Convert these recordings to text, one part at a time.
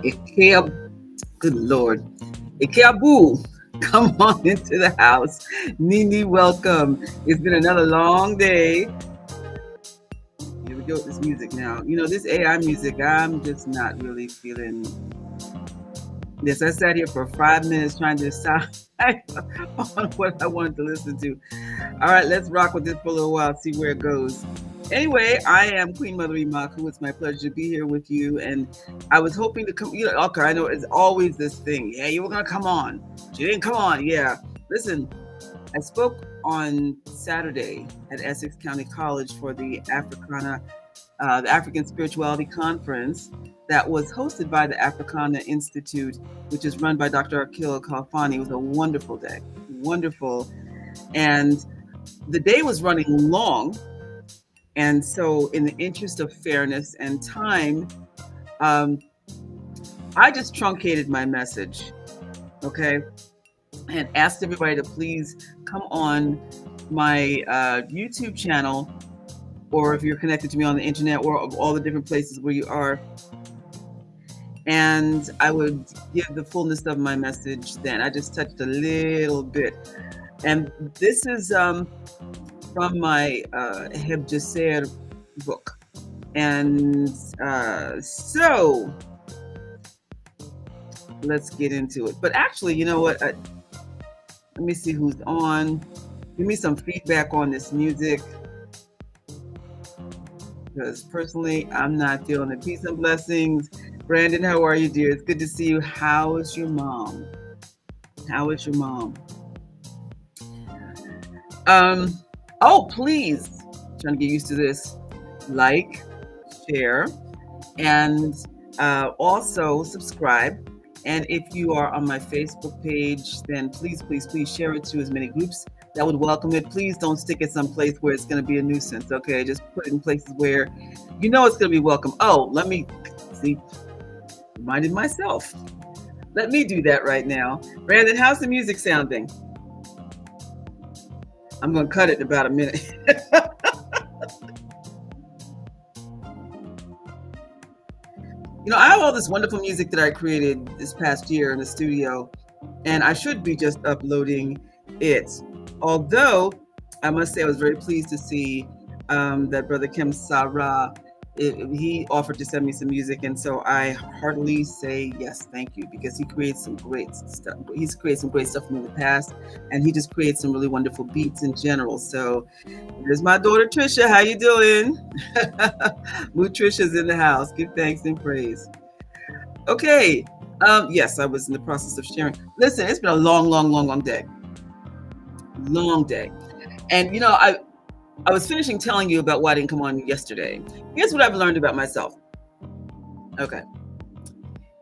Ikea, good Lord. Ikeabu, come on into the house. Nini, welcome. It's been another long day. Here we go with this music now. You know, this AI music, I'm just not really feeling this. I sat here for 5 minutes trying to decide on what I wanted to listen to. All right, let's rock with this for a little while, see where it goes. Anyway, I am Queen Mother Imakhu. It's my pleasure to be here with you. And I was hoping to come, okay, I know it's always this thing. Yeah, you were going to come on. But you didn't come on. Yeah. Listen, I spoke on Saturday at Essex County College for the African Spirituality Conference that was hosted by the Africana Institute, which is run by Dr. Akil Kalfani. It was a wonderful day, wonderful. And the day was running long. And so, in the interest of fairness and time, um, I just truncated my message, okay, and asked everybody to please come on my YouTube channel, or if you're connected to me on the internet, or all the different places where you are, and I would give the fullness of my message then. I just touched a little bit. And this is from my Heb book. And so let's get into it. But actually, you know what? Let me see who's on. Give me some feedback on this music. Because personally, I'm not feeling it. Peace and blessings. Brandon, how are you, dear? It's good to see you. How is your mom? How is your mom? Oh, please. I'm trying to get used to this. Like, share, and also subscribe. And if you are on my Facebook page, then please, please, please share it to as many groups that would welcome it. Please don't stick it someplace where it's going to be a nuisance. Okay, just put it in places where you know it's going to be welcome. Oh, let me see. Reminded myself. Let me do that right now. Brandon, how's the music sounding? I'm going to cut it in about a minute. You know, I have all this wonderful music that I created this past year in the studio, and I should be just uploading it. Although, I must say I was very pleased to see that Brother Kim Sarah, he offered to send me some music, and so I heartily say yes, thank you, because he creates some great stuff. He's created some great stuff for me in the past, and he just creates some really wonderful beats in general. So there's my daughter Trisha. How you doing? Moo Trisha's in the house. Give thanks and praise. Okay. Yes, I was in the process of sharing. Listen, it's been a long, long, long, long day. Long day. And you know, I was finishing telling you about why I didn't come on yesterday. Here's what I've learned about myself. Okay.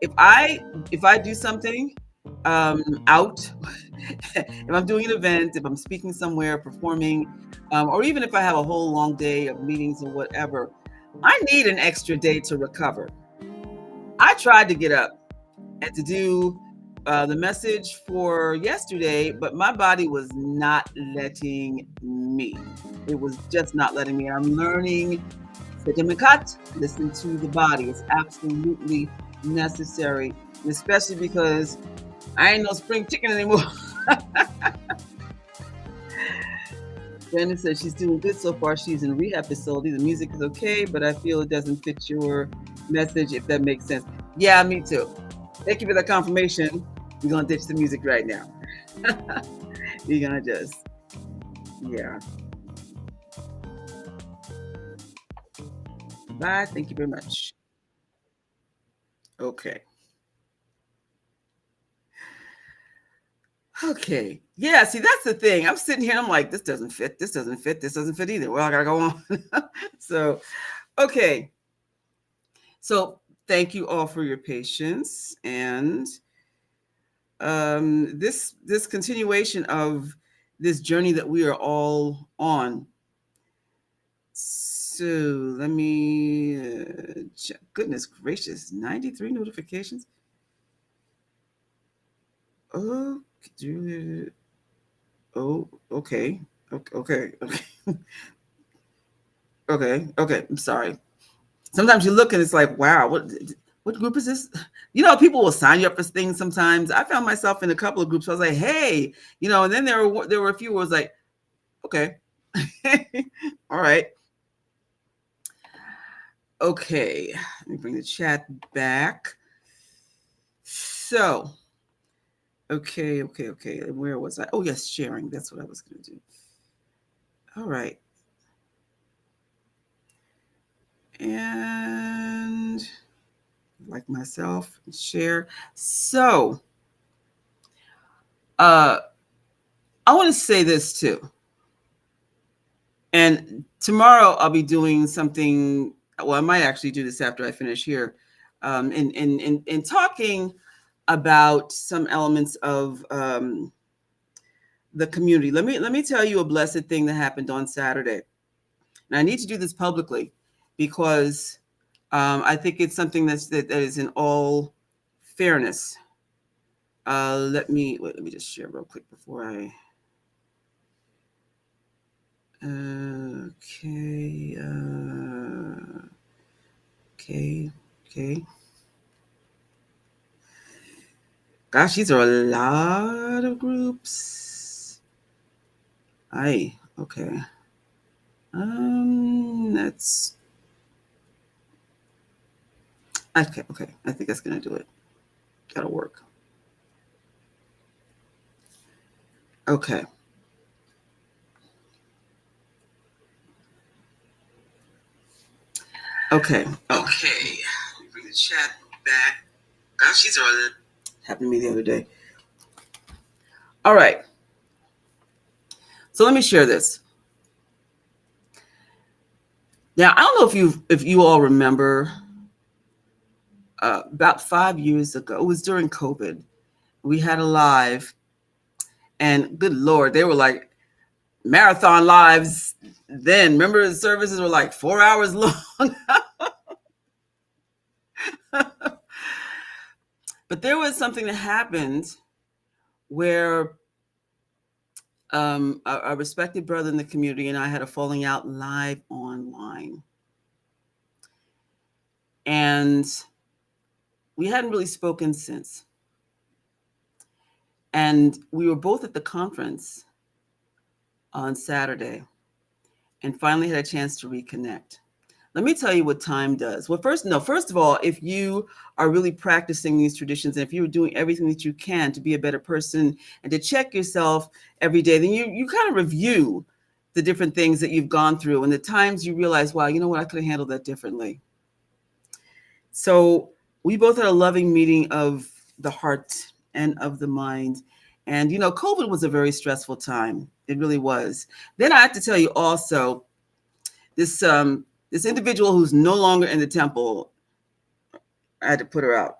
If I do something out, if I'm doing an event, if I'm speaking somewhere, performing, or even if I have a whole long day of meetings or whatever, I need an extra day to recover. I tried to get up and to do the message for yesterday, but my body was not letting me. It was just not letting me. I'm learning listen to the body. It's absolutely necessary, especially because I ain't no spring chicken anymore. Brandon says she's doing good so far. She's in a rehab facility. The music is okay, but I feel it doesn't fit your message, if that makes sense. Yeah, me too. Thank you for that confirmation. We're going to ditch the music right now. We're going to just, yeah. Bye. Thank you very much. Okay. Okay. Yeah, see, that's the thing. I'm sitting here and I'm like, this doesn't fit. This doesn't fit. This doesn't fit either. Well, I got to go on. So, okay. So, thank you all for your patience. And this continuation of this journey that we are all on. So let me check. Goodness gracious, 93 notifications. Oh, oh, okay, okay, okay, okay. I'm sorry. Sometimes you look and it's like, wow, what group is this? You know, people will sign you up for things sometimes. I found myself in a couple of groups. I was like, hey, you know, and then there were a few where I was like, okay, all right, okay. Let me bring the chat back. So, okay. Where was I? Oh, yes, sharing. That's what I was going to do. All right. And like myself, share. So, I want to say this too. And tomorrow I'll be doing something. Well, I might actually do this after I finish here, in talking about some elements of the community. Let me tell you a blessed thing that happened on Saturday, and I need to do this publicly because I think it's something that is in all fairness. Let me just share real quick before I. Okay. Okay. Gosh, these are a lot of groups. Okay. That's okay. I think that's gonna do it. That'll work. Okay. Okay. Okay. Bring the chat back. Gosh, these are happened to me the other day. All right. So let me share this. Now I don't know if you all remember about 5 years ago. It was during COVID. We had a live, and good Lord, they were like marathon lives. Then remember the services were like 4 hours long. But there was something that happened where a respected brother in the community and I had a falling out live online. And we hadn't really spoken since. And we were both at the conference on Saturday and finally had a chance to reconnect. Let me tell you what time does. Well, first of all, if you are really practicing these traditions and if you're doing everything that you can to be a better person and to check yourself every day, then you kind of review the different things that you've gone through and the times you realize, wow, you know what, I could have handled that differently. So we both had a loving meeting of the heart and of the mind. And, you know, COVID was a very stressful time. It really was. Then I have to tell you also, this individual who's no longer in the temple, I had to put her out.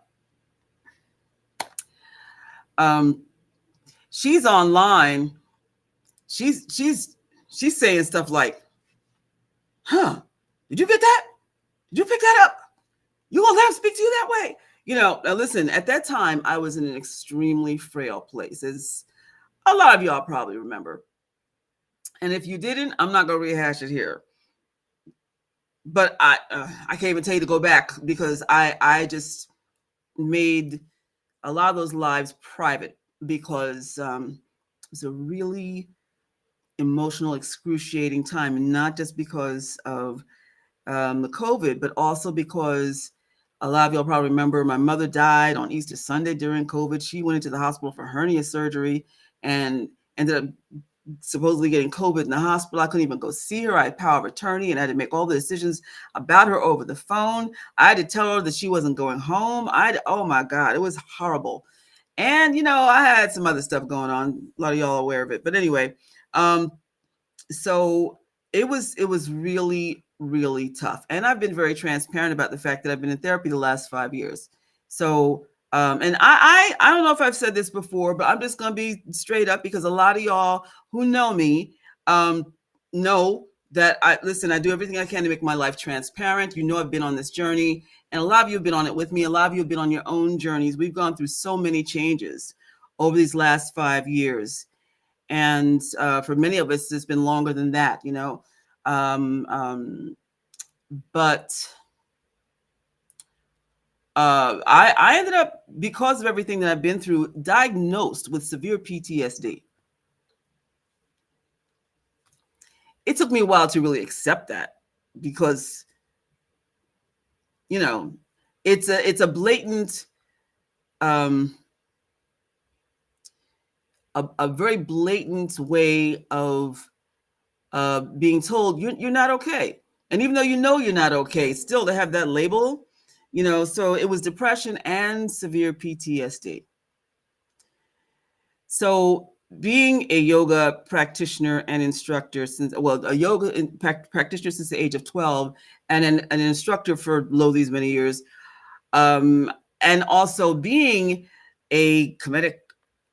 She's online. She's saying stuff like, "Huh? Did you get that? Did you pick that up? You gonna let him speak to you that way?" You know, now listen, at that time, I was in an extremely frail place, as a lot of y'all probably remember. And if you didn't, I'm not gonna rehash it here. But I can't even tell you to go back because I just made a lot of those lives private because it was a really emotional, excruciating time, and not just because of the COVID, but also because a lot of y'all probably remember my mother died on Easter Sunday during COVID. She went into the hospital for hernia surgery and ended up supposedly getting COVID in the hospital. I couldn't even go see her. I had power of attorney and I had to make all the decisions about her over the phone. I had to tell her that she wasn't going home. Oh my God, it was horrible. And, you know, I had some other stuff going on. A lot of y'all are aware of it. But anyway, so it was really, really tough. And I've been very transparent about the fact that I've been in therapy the last 5 years. So, and I don't know if I've said this before, but I'm just going to be straight up because a lot of y'all who know me know that I do everything I can to make my life transparent. You know, I've been on this journey and a lot of you have been on it with me. A lot of you have been on your own journeys. We've gone through so many changes over these last 5 years. And for many of us, it's been longer than that, you know. But I ended up, because of everything that I've been through, diagnosed with severe PTSD. It took me a while to really accept that, because you know it's a blatant, um, a very blatant way of being told you're not okay. And even though you know you're not okay, still to have that label, so it was depression and severe PTSD. So being a yoga practitioner and instructor since, well, a yoga practitioner since the age of 12, and an instructor for these many years, um, and also being a Kemetic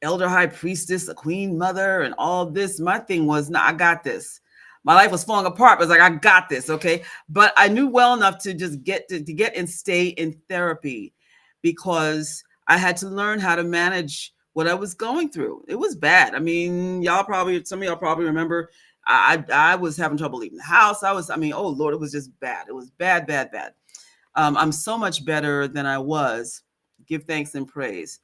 elder high priestess, a queen mother, and all this. My thing was, I got this. My life was falling apart, but I was like, I got this, okay? But I knew well enough to just get to get and stay in therapy, because I had to learn how to manage what I was going through. It was bad. I mean, some of y'all probably remember, I was having trouble leaving the house. Oh Lord, it was just bad. It was bad, bad, bad. I'm so much better than I was. Give thanks and praise.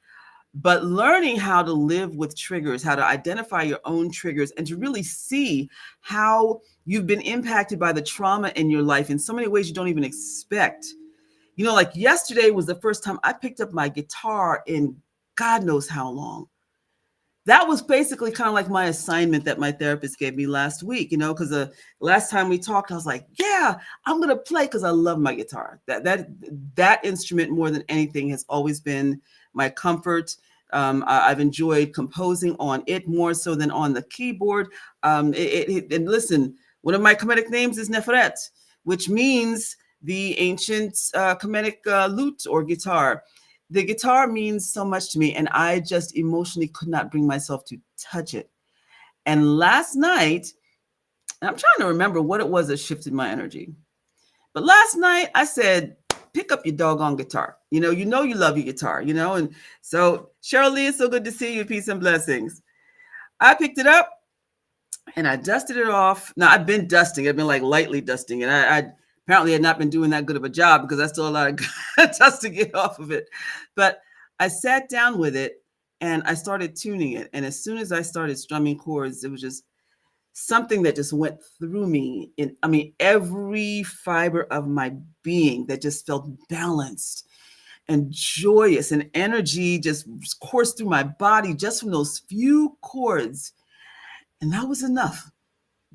But learning how to live with triggers, how to identify your own triggers, and to really see how you've been impacted by the trauma in your life in so many ways you don't even expect. Like yesterday was the first time I picked up my guitar in God knows how long. That was basically kind of like my assignment that my therapist gave me last week, because the last time we talked, I was like, yeah, I'm going to play, because I love my guitar. That instrument, more than anything, has always been my comfort. I've enjoyed composing on it more so than on the keyboard. And listen, one of my Kemetic names is Neb-t, which means the ancient Kemetic lute or guitar. The guitar means so much to me, and I just emotionally could not bring myself to touch it. And last night, I'm trying to remember what it was that shifted my energy. But last night I said, pick up your doggone guitar. You love your guitar, and so Cheryl Lee, it's so good to see you. Peace and blessings. I picked it up and I dusted it off. Now, I've been dusting. I've been like lightly dusting, and I apparently had not been doing that good of a job, because I still had a lot of dust to get off of it. But I sat down with it and I started tuning it. And as soon as I started strumming chords, it was just something that just went through me. Every fiber of my being that just felt balanced and joyous, and energy just coursed through my body just from those few chords. And that was enough.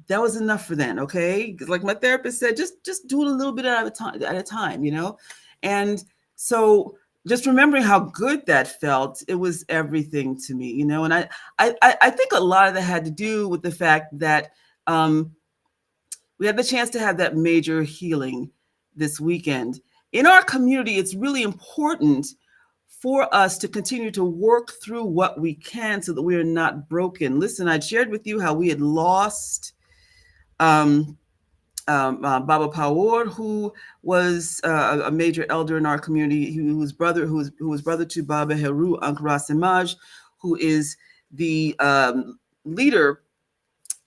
That was enough for then, okay? Because like my therapist said, just do it a little bit at a time, And so just remembering how good that felt, it was everything to me, And I think a lot of that had to do with the fact that we had the chance to have that major healing this weekend. In our community, it's really important for us to continue to work through what we can so that we are not broken. Listen, I shared with you how we had lost Baba Power, who was a major elder in our community, who was brother to Baba Heru Ankara Samaj, who is the leader,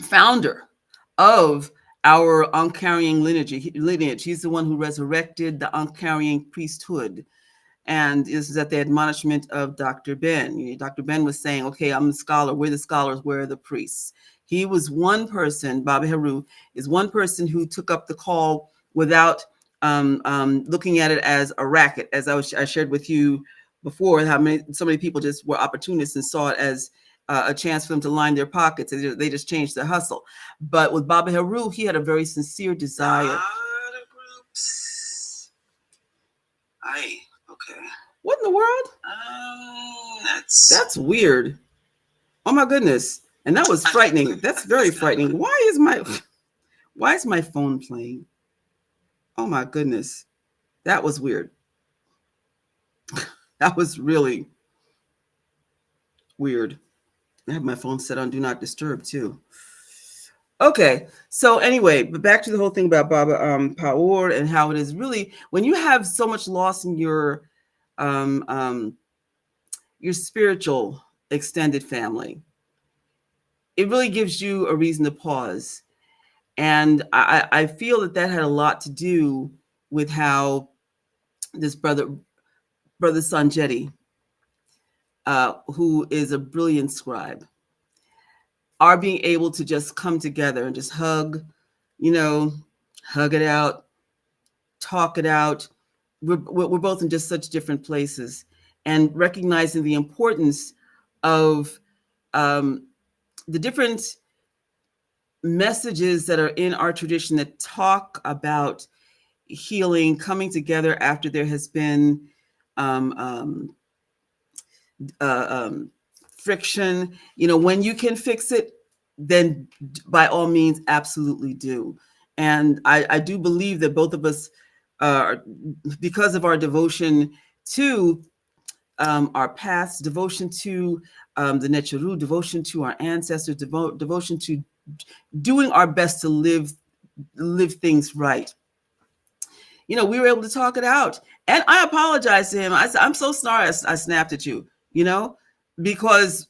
founder of our Ankarian lineage. He's the one who resurrected the Ankarian priesthood. And this is at the admonishment of Dr. Ben. Dr. Ben was saying, okay, I'm the scholar. We're the scholars. We're the priests. He was one person, Baba Heru is one person who took up the call without looking at it as a racket. As I shared with you before, so many people just were opportunists and saw it as a chance for them to line their pockets. They just changed the hustle. But with Baba Heru, he had a very sincere desire. Okay. What in the world? That's weird. Oh my goodness. And that was frightening. That's very frightening. Why is my phone playing? Oh my goodness. That was weird. That was really weird. I have my phone set on do not disturb too. Okay, so anyway, but back to the whole thing about Baba Power and how it is really, when you have so much loss in your spiritual extended family, it really gives you a reason to pause. And I feel that had a lot to do with how this brother Brother Sanjetti, who is a brilliant scribe, are being able to just come together and just hug, you know, hug it out, talk it out. We're both in just such different places, and recognizing the importance of the different messages that are in our tradition that talk about healing, coming together after there has been um, um, friction. When you can fix it, then by all means, absolutely do. And I do believe that both of us, because of our devotion to our past, devotion to the Necharu, devotion to our ancestors, devotion to doing our best to live things right. We were able to talk it out. And I apologized to him. I said, I'm so sorry I snapped at you, because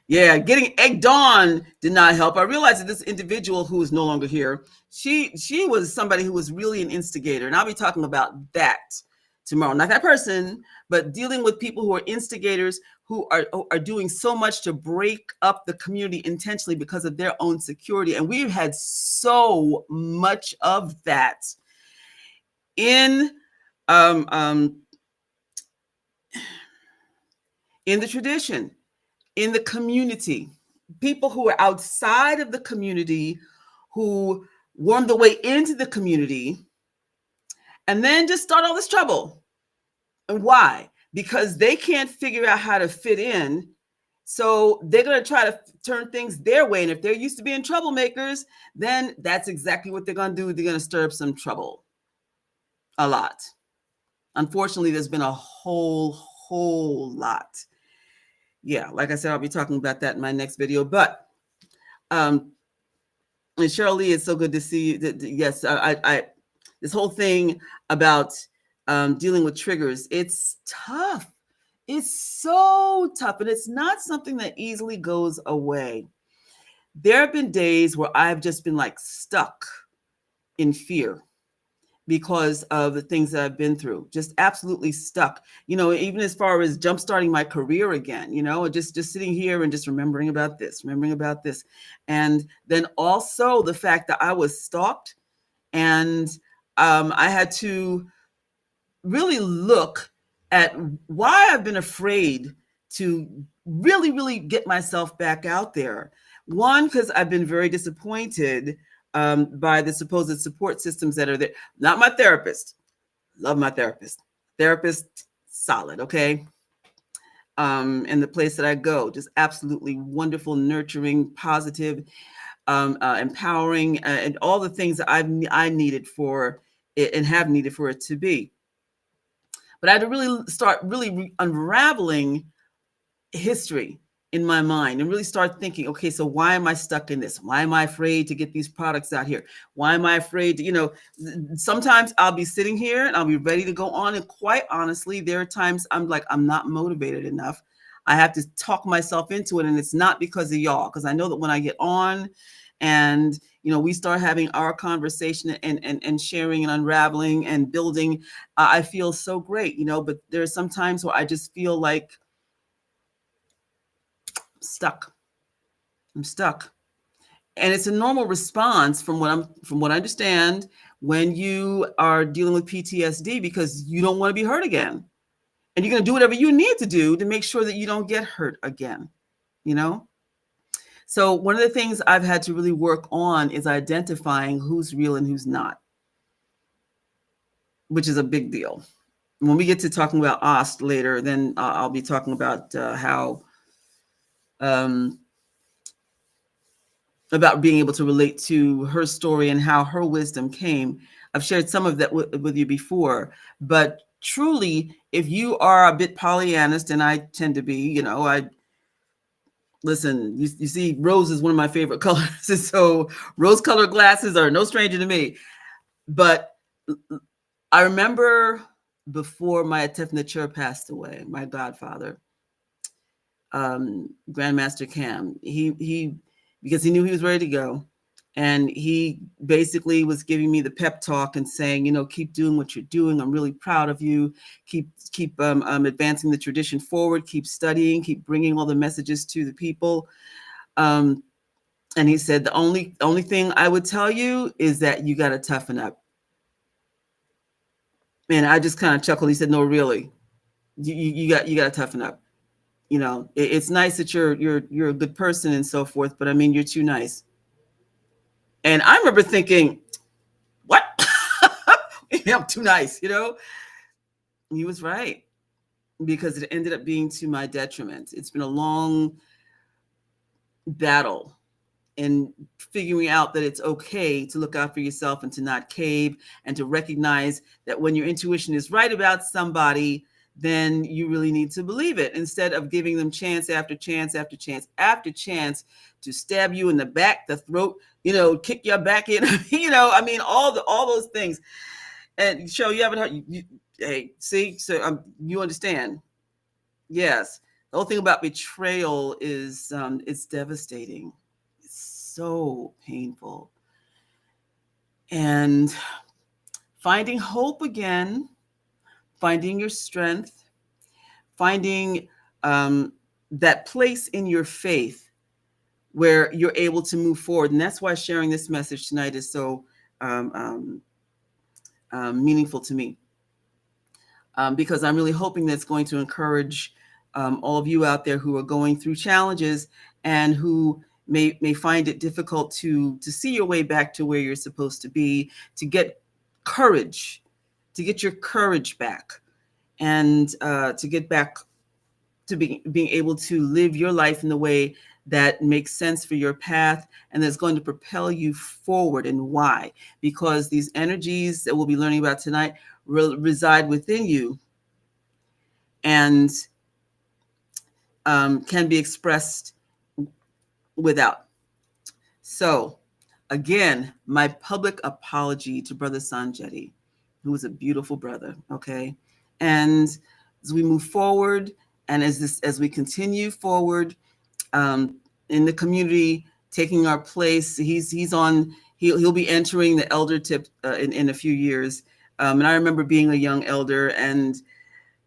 yeah, getting egged on did not help. I realized that this individual who is no longer here, she was somebody who was really an instigator. And I'll be talking about that tomorrow. Not that person, but dealing with people who are instigators, who are doing so much to break up the community intentionally because of their own security. And we've had so much of that in the tradition, in the community. People who are outside of the community, who worm their way into the community, and then just start all this trouble. And why? Because they can't figure out how to fit in. So they're going to try to turn things their way. And if they're used to being troublemakers, then that's exactly what they're going to do. They're going to stir up some trouble. A lot. Unfortunately, there's been a whole lot. Yeah, like I said, I'll be talking about that in my next video. But and Cheryl Lee, it's so good to see you. Yes, I this whole thing about dealing with triggers, it's tough. It's so tough, and it's not something that easily goes away. There have been days where I've just been like stuck in fear because of the things that I've been through, just absolutely stuck, even as far as jumpstarting my career again, just sitting here and just remembering about this. And then also the fact that I was stalked, and I had to really look at why I've been afraid to really, really get myself back out there. One, because I've been very disappointed by the supposed support systems that are there. Not my therapist. Love my therapist. Therapist, solid, okay? And the place that I go, just absolutely wonderful, nurturing, positive, empowering, and all the things that I needed for it and have needed for it to be. But I had to really start unraveling history in my mind and really start thinking, okay, so why am I stuck in this? Why am I afraid to get these products out here? Why am I afraid to, sometimes I'll be sitting here and I'll be ready to go on. And quite honestly, there are times I'm like, I'm not motivated enough. I have to talk myself into it. And it's not because of y'all, because I know that when I get on and, we start having our conversation and sharing and unraveling and building, I feel so great, but there are some times where I just feel like I'm stuck. And it's a normal response from what I understand when you are dealing with PTSD, because you don't want to be hurt again. And you're going to do whatever you need to do to make sure that you don't get hurt again, So one of the things I've had to really work on is identifying who's real and who's not, which is a big deal. When we get to talking about Ost later, then I'll be talking about how about being able to relate to her story and how her wisdom came. I've shared some of that with you before, but truly, if you are a bit Pollyanist, and I tend to be, listen, you see, rose is one of my favorite colors. And so rose-colored glasses are no stranger to me. But I remember before my Tefnachur passed away, my godfather, Grandmaster Cam, he because he knew he was ready to go. And he basically was giving me the pep talk and saying, keep doing what you're doing. I'm really proud of you. Keep advancing the tradition forward. Keep studying. Keep bringing all the messages to the people. And he said, the only thing I would tell you is that you got to toughen up. And I just kind of chuckled. He said, no, really, you got to toughen up. It's nice that you're a good person and so forth, but I mean, you're too nice. And I remember thinking, what? I'm too nice, He was right, because it ended up being to my detriment. It's been a long battle in figuring out that it's okay to look out for yourself and to not cave, and to recognize that when your intuition is right about somebody, then you really need to believe it, instead of giving them chance after chance after chance after chance to stab you in the back, the throat, kick your back in, I mean, all those things. And show you haven't heard. Hey, see, so you understand? Yes, the whole thing about betrayal is it's devastating. It's so painful. And finding hope again, finding your strength, finding that place in your faith where you're able to move forward. And that's why sharing this message tonight is so meaningful to me, because I'm really hoping that's going to encourage all of you out there who are going through challenges and who may find it difficult to see your way back to where you're supposed to be, to get courage, to get your courage back, and to get back to being able to live your life in the way that makes sense for your path and that's going to propel you forward. And why? Because these energies that we'll be learning about tonight reside within you and can be expressed without. So again, my public apology to Brother Sanjeti, who was a beautiful brother, okay? And as we move forward, and as we continue forward in the community, taking our place, he'll be entering the elder tip in a few years. And I remember being a young elder, and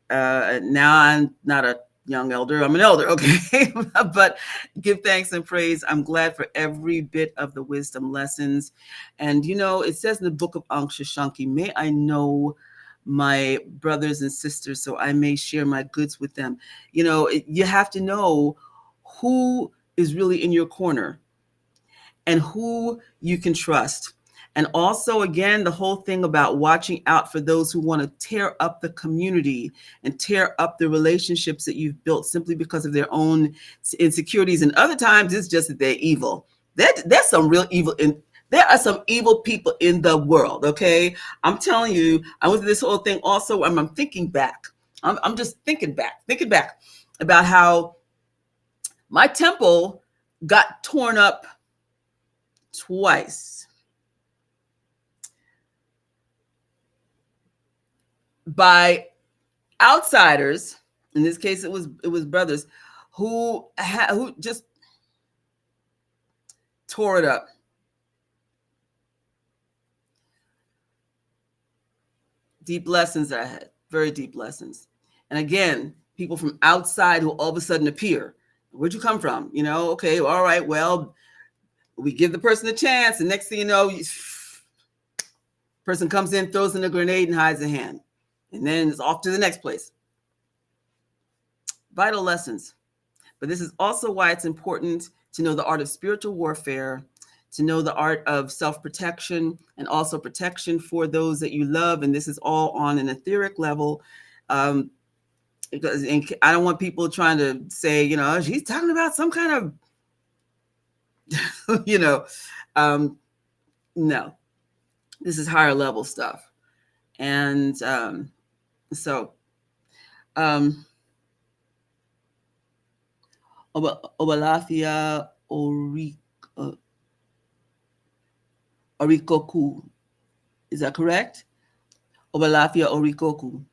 now I'm not a young elder, I'm an elder, okay? But give thanks and praise. I'm glad for every bit of the wisdom lessons. And it says in the book of Ankh Shashanki, may I know my brothers and sisters so I may share my goods with them. You have to know who is really in your corner and who you can trust. And also, again, the whole thing about watching out for those who want to tear up the community and tear up the relationships that you've built simply because of their own insecurities. And other times it's just that they're evil. There's some real evil there are some evil people in the world, okay? I'm telling you, I went through this whole thing also. I'm thinking back. I'm just thinking back about how my temple got torn up twice by outsiders. In this case, it was brothers who just tore it up. Deep lessons I had, very deep lessons. And again, people from outside who all of a sudden appear. Where'd you come from? Okay, all right, well, we give the person a chance, and next thing you know, person comes in, throws in a grenade, and hides a hand. And then it's off to the next place. Vital lessons. But this is also why it's important to know the art of spiritual warfare, to know the art of self-protection, and also protection for those that you love. And this is all on an etheric level. Because I don't want people trying to say, she's talking about some kind of, no, this is higher level stuff. And so, Obalafia Orikoku. Is that correct? Obalafia Orikoku.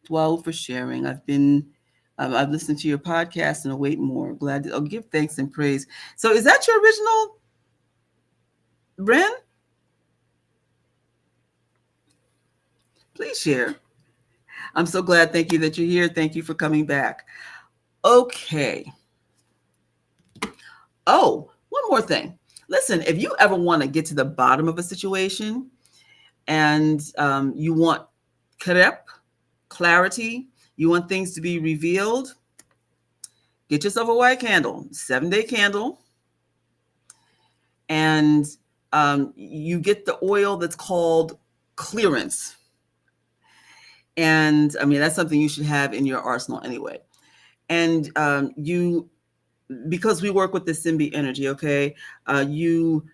Wow, for sharing. I've listened to your podcast and await more. Glad to give thanks and praise. So is that your original? Bren, please share. I'm so glad. Thank you that you're here. Thank you for coming back. Okay. Oh, one more thing. Listen, if you ever want to get to the bottom of a situation and you want crep, clarity, you want things to be revealed, get yourself a white candle, 7-day candle, and you get the oil that's called clearance. And I mean, that's something you should have in your arsenal anyway. And you, because we work with the Simbi energy, okay, you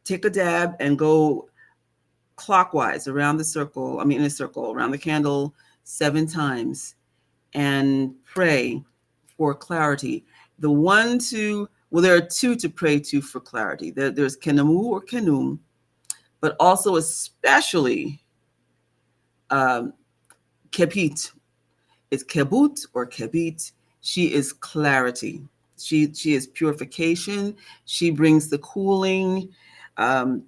take a dab and go clockwise around the circle, I mean, in a circle around the candle 7 times and pray for clarity. The one to, well, there are 2 to pray to for clarity. There's Kenamu or Kenum, but also especially Kepit. It's Kebut or Kebit. She is clarity. She is purification. She brings the cooling. Um,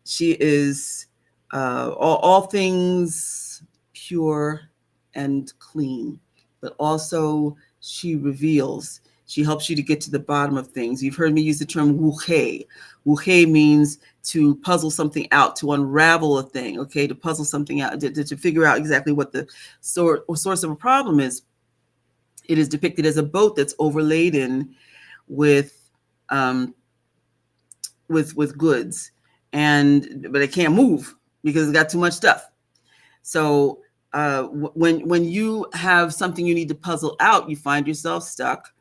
she is all things pure and clean, but also she reveals. She helps you to get to the bottom of things. You've heard me use the term wuhe. Wuhe means to puzzle something out, to unravel a thing, okay, to puzzle something out, to figure out exactly what the source of a problem is. It is depicted as a boat that's overladen with um, with goods, and but it can't move because it's got too much stuff. So when you have something you need to puzzle out, you find yourself stuck,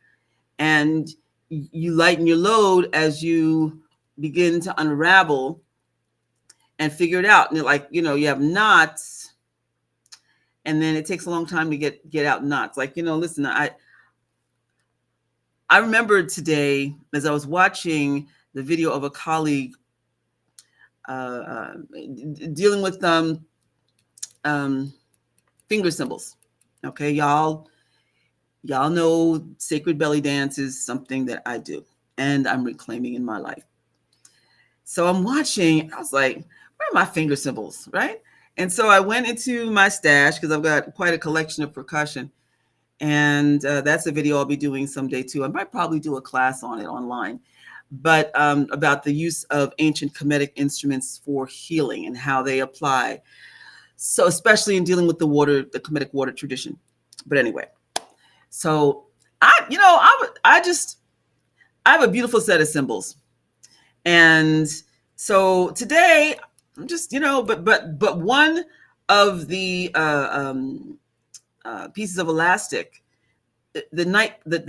and you lighten your load as you begin to unravel and figure it out. And like, you know, you have knots, and then it takes a long time to get out knots. Like, you know, listen, I remember today as I was watching the video of a colleague dealing with finger symbols. Okay, y'all know sacred belly dance is something that I do and I'm reclaiming in my life. So I'm watching, I was like, where are my finger symbols, right? And so I went into my stash because I've got quite a collection of percussion. And that's a video I'll be doing someday too. I might probably do a class on it online, but about the use of ancient Kemetic instruments for healing and how they apply. So especially in dealing with the Kemetic water tradition. But anyway, so I have a beautiful set of symbols. And so today I'm just, but one of the pieces of elastic, the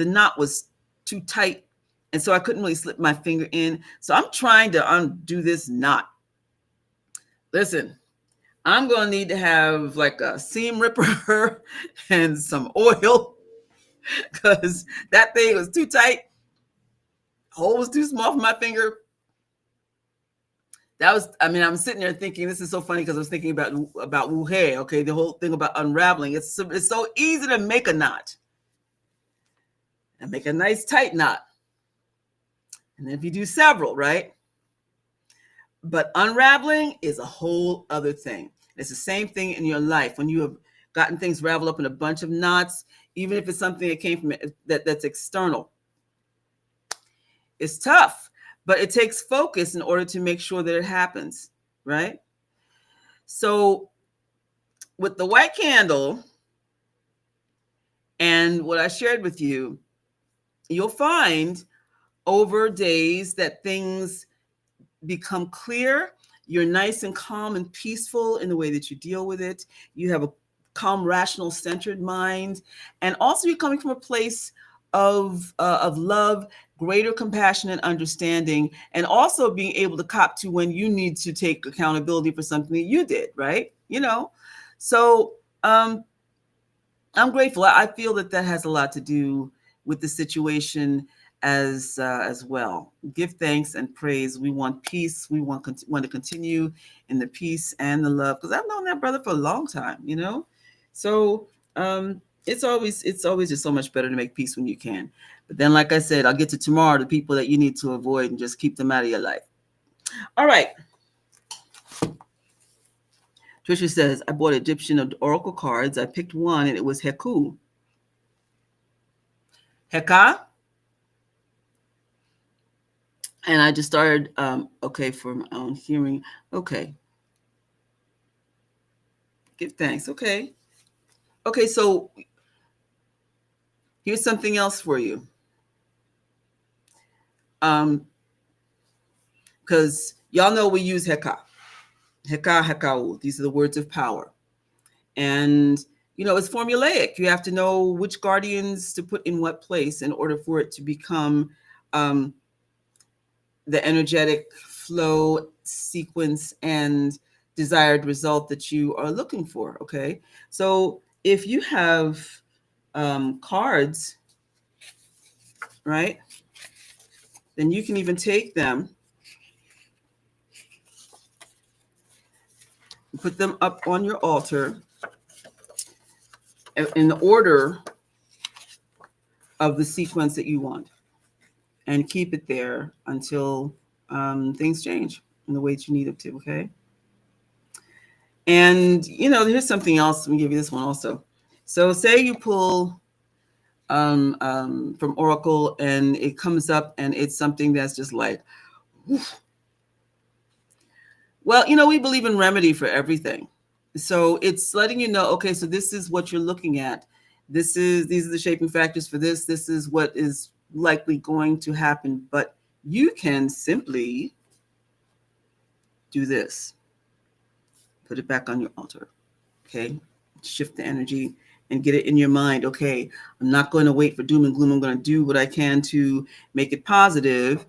knot was too tight, and so I couldn't really slip my finger in. So I'm trying to undo this knot. Listen, I'm gonna need to have like a seam ripper and some oil because that thing was too tight. Hole was too small for my finger. I'm sitting there thinking, this is so funny because I was thinking about Wu Hei, okay, the whole thing about unraveling. It's so easy to make a knot and make a nice tight knot. And then if you do several, right? But unraveling is a whole other thing. It's the same thing in your life. When you have gotten things raveled up in a bunch of knots, even if it's something that came from that's external, it's tough, but it takes focus in order to make sure that it happens, right? So with the white candle and what I shared with you, you'll find over days that things become clear. You're nice and calm and peaceful in the way that you deal with it. You have a calm, rational, centered mind. And also you're coming from a place of love, greater compassion and understanding, and also being able to cop to when you need to take accountability for something that you did, right? So I'm grateful. I feel that has a lot to do with the situation as well. Give thanks and praise. We want peace. We want to continue in the peace and the love, because I've known that brother for a long time, So it's always just so much better to make peace when you can. But then, like I said, I'll get to tomorrow, the people that you need to avoid and just keep them out of your life. All right. Trisha says, I bought Egyptian oracle cards. I picked one and it was Heku. Heka. And I just started, okay, for my own hearing. Okay. Give thanks. Okay. Okay, so here's something else for you. Because y'all know we use Heka. Heka, Hekau. These are the words of power. And, it's formulaic. You have to know which guardians to put in what place in order for it to become the energetic flow, sequence, and desired result that you are looking for. Okay. So if you have cards, right, then you can even take them, put them up on your altar in the order of the sequence that you want, and keep it there until things change in the way that you need it to. Okay. And here's something else. Let me give you this one also. So say you pull from Oracle and it comes up and it's something that's just like, woof. Well, we believe in remedy for everything. So it's letting you know, okay, so this is what you're looking at. These are the shaping factors for this. This is what is likely going to happen. But you can simply do this. Put it back on your altar. Okay. Shift the energy and get it in your mind. Okay, I'm not going to wait for doom and gloom. I'm going to do what I can to make it positive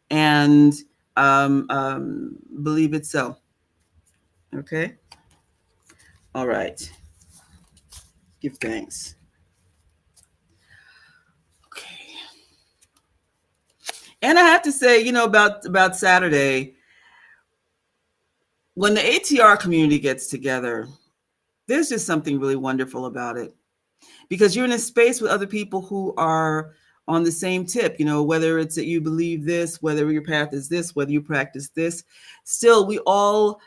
and believe it so. Okay. All right. Give thanks. Okay. And I have to say, about Saturday, when the ATR community gets together, there's just something really wonderful about it, because you're in a space with other people who are on the same tip, whether it's that you believe this, whether your path is this, whether you practice this, still we all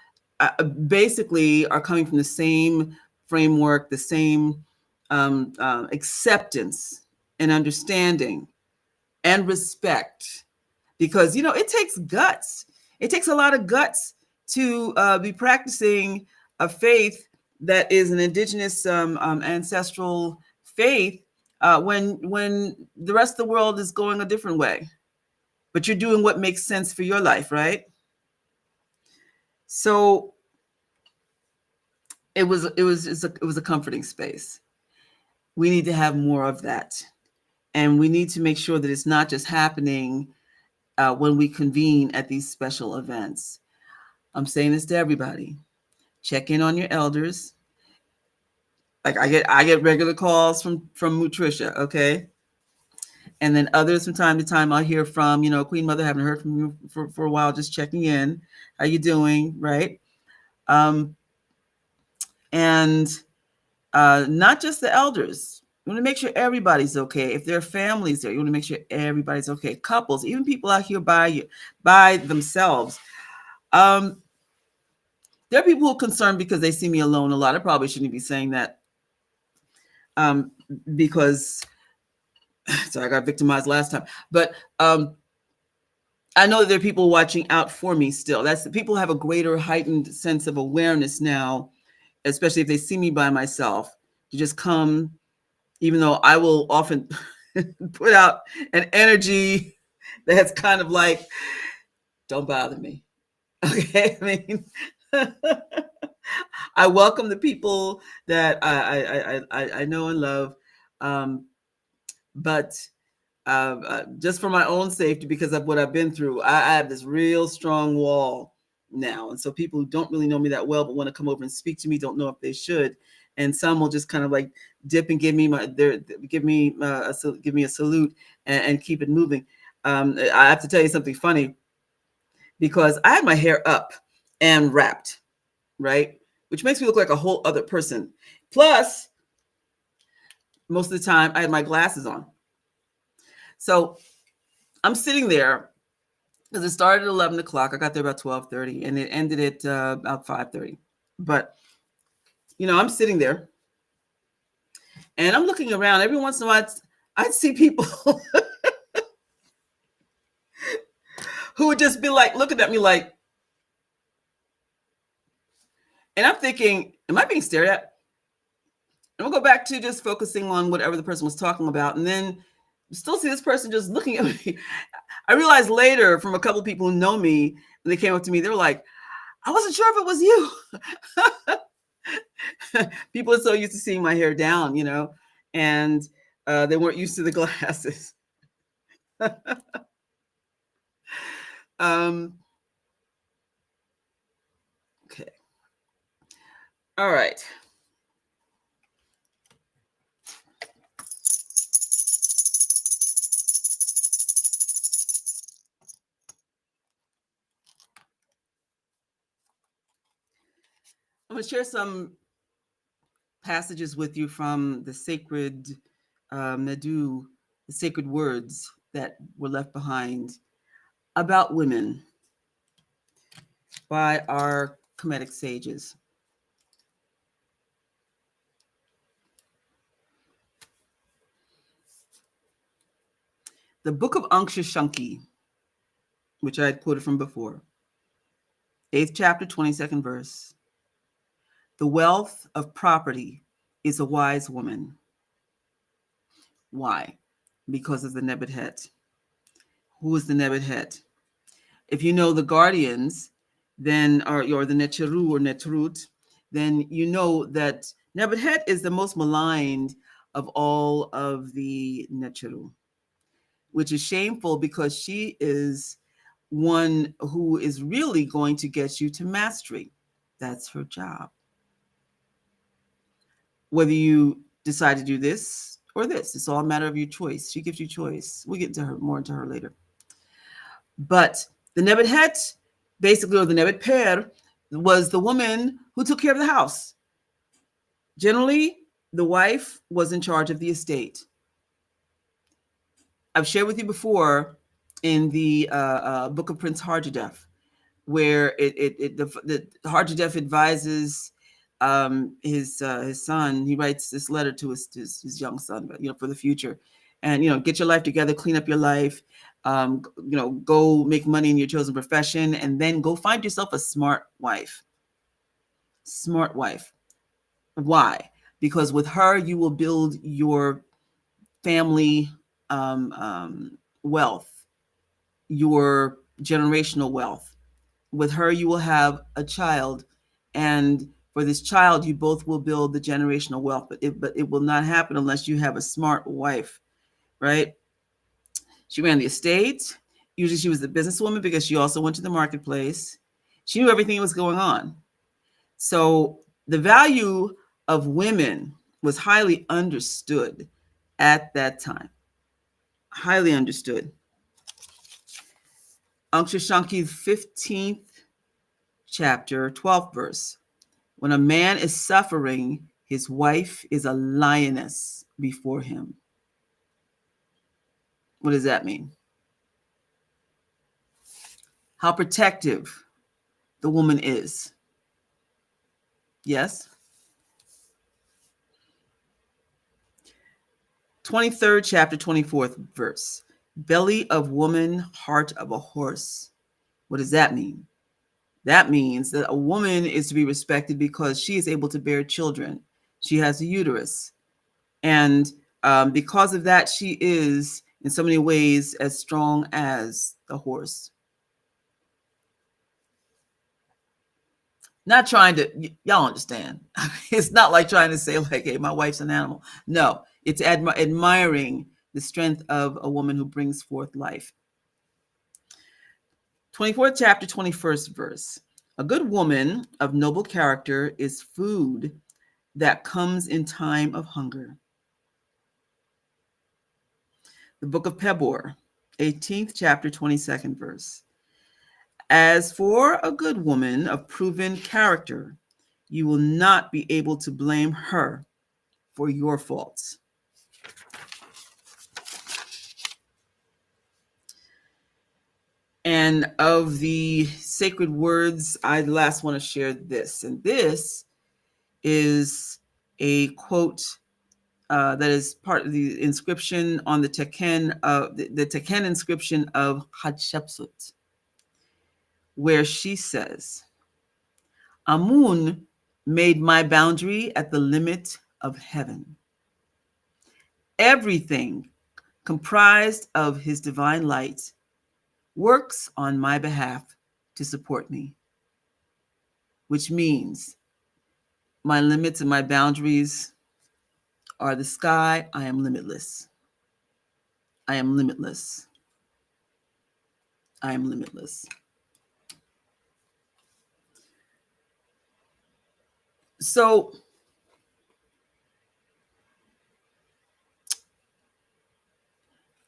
basically are coming from the same framework, the same acceptance and understanding and respect, because it takes guts. It takes a lot of guts to be practicing a faith that is an indigenous ancestral faith when the rest of the world is going a different way, but you're doing what makes sense for your life, right? So it was a comforting space. We need to have more of that, and we need to make sure that it's not just happening when we convene at these special events. I'm saying this to everybody: check in on your elders. Like I get regular calls from Nutricia, okay? And then others from time to time I'll hear from, Queen Mother, haven't heard from you for a while, just checking in. How you doing, right? And not just the elders. You want to make sure everybody's okay. If there are families there, you want to make sure everybody's okay. Couples, even people out here by themselves. There are people who are concerned because they see me alone a lot. I probably shouldn't be saying that because I got victimized last time. But I know that there are people watching out for me still. People have a greater heightened sense of awareness now, especially if they see me by myself, to just come, even though I will often put out an energy that's kind of like, don't bother me. Okay. I mean, I welcome the people that I know and love. But just for my own safety, because of what I've been through, I have this real strong wall now. And so people who don't really know me that well, but want to come over and speak to me, don't know if they should. And some will just kind of like dip and give me a salute and keep it moving. I have to tell you something funny, because I had my hair up and wrapped, right? Which makes me look like a whole other person. Plus, most of the time I had my glasses on. So I'm sitting there because it started at 11 o'clock. I got there about 12:30, and it ended at about 5:30. But I'm sitting there, and I'm looking around. Every once in a while, I'd see people who would just be like looking at me like, and I'm thinking, am I being stared at? And we'll go back to just focusing on whatever the person was talking about, and then still see this person just looking at me. I realized later from a couple of people who know me, when they came up to me, they were like, I wasn't sure if it was you. People are so used to seeing my hair down, and they weren't used to the glasses. Okay. All right. I'm going to share some passages with you from the sacred Neb-t, the sacred words that were left behind about women by our Kemetic sages. The book of Ankh-Shanki, which I had quoted from before, 8th chapter, 22nd verse. The wealth of property is a wise woman. Why? Because of the Neb-t. Who is the Neb-t? If you know the guardians, then or the Necheru or Netrut, then you know that Neb-t is the most maligned of all of the Necheru, which is shameful because she is one who is really going to get you to mastery. That's her job. Whether you decide to do this or this, it's all a matter of your choice. She gives you choice. We'll get into her more into her later. But the Neb-t, basically, or the Neb-t, was the woman who took care of the house. Generally, the wife was in charge of the estate. I've shared with you before in the book of Prince Harjadef, where the Harjadef advises his son. He writes this letter to his young son, but for the future, and get your life together, clean up your life, go make money in your chosen profession, and then go find yourself a smart wife. Smart wife. Why? Because with her you will build your family wealth, your generational wealth. With her you will have a child, and for this child you both will build the generational wealth, but it will not happen unless you have a smart wife, right? She ran the estate. Usually she was the businesswoman because she also went to the marketplace. She knew everything that was going on. So the value of women was highly understood at that time. Highly understood. Ankh-Shanki 15th chapter, 12th verse. When a man is suffering, his wife is a lioness before him. What does that mean? How protective the woman is. Yes? 23rd chapter, 24th verse. Belly of woman, heart of a horse. What does that mean? That means that a woman is to be respected because she is able to bear children. She has a uterus. And because of that, she is, in so many ways, as strong as the horse. Not trying to, y'all understand. It's not like trying to say like, hey, my wife's an animal. No, it's admiring the strength of a woman who brings forth life. 24th chapter, 21st verse. A good woman of noble character is food that comes in time of hunger. The book of Pebor, 18th chapter, 22nd verse. As for a good woman of proven character, you will not be able to blame her for your faults. And of the sacred words, I last want to share this. And this is a quote that is part of the inscription on the Teken, the Teken inscription of Hatshepsut, where she says, Amun made my boundary at the limit of heaven. Everything comprised of his divine light works on my behalf to support me, which means my limits and my boundaries are the sky. I am limitless. I am limitless. I am limitless. So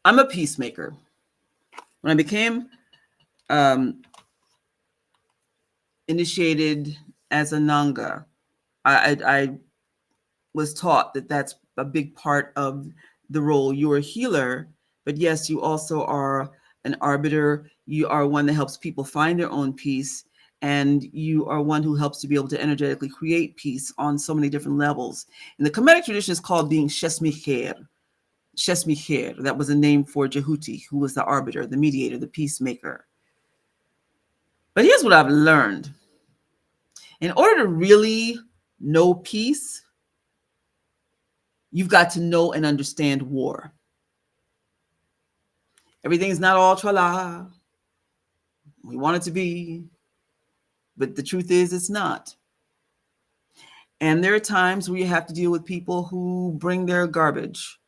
I'm a peacemaker. When I became initiated as a Nanga, I was taught that that's a big part of the role. You're a healer, but yes, you also are an arbiter. You are one that helps people find their own peace, and you are one who helps to be able to energetically create peace on so many different levels. In the Kemetic tradition, is called being Shesmicher. Shesmicher, that was a name for Jehuti, who was the arbiter, the mediator, the peacemaker. But here's what I've learned. In order to really know peace, you've got to know and understand war. Everything's not all tra-la. We want it to be, but the truth is it's not. And there are times where you have to deal with people who bring their garbage.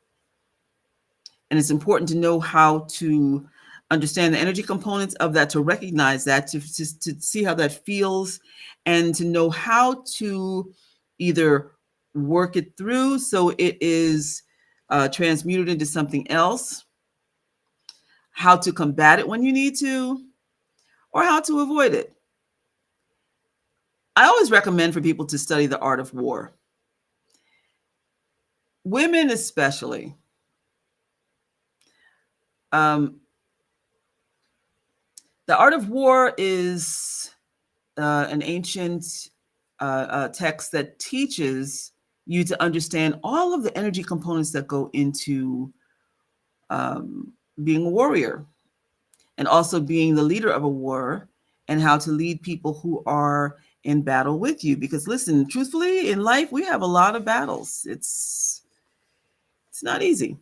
And it's important to know how to understand the energy components of that, to recognize that, to see how that feels, and to know how to either work it through so it is transmuted into something else, how to combat it when you need to, or how to avoid it. I always recommend for people to study the art of war. Women especially. The art of war is an ancient text that teaches you to understand all of the energy components that go into being a warrior, and also being the leader of a war, and how to lead people who are in battle with you. Because listen, truthfully, in life, we have a lot of battles. It's not easy.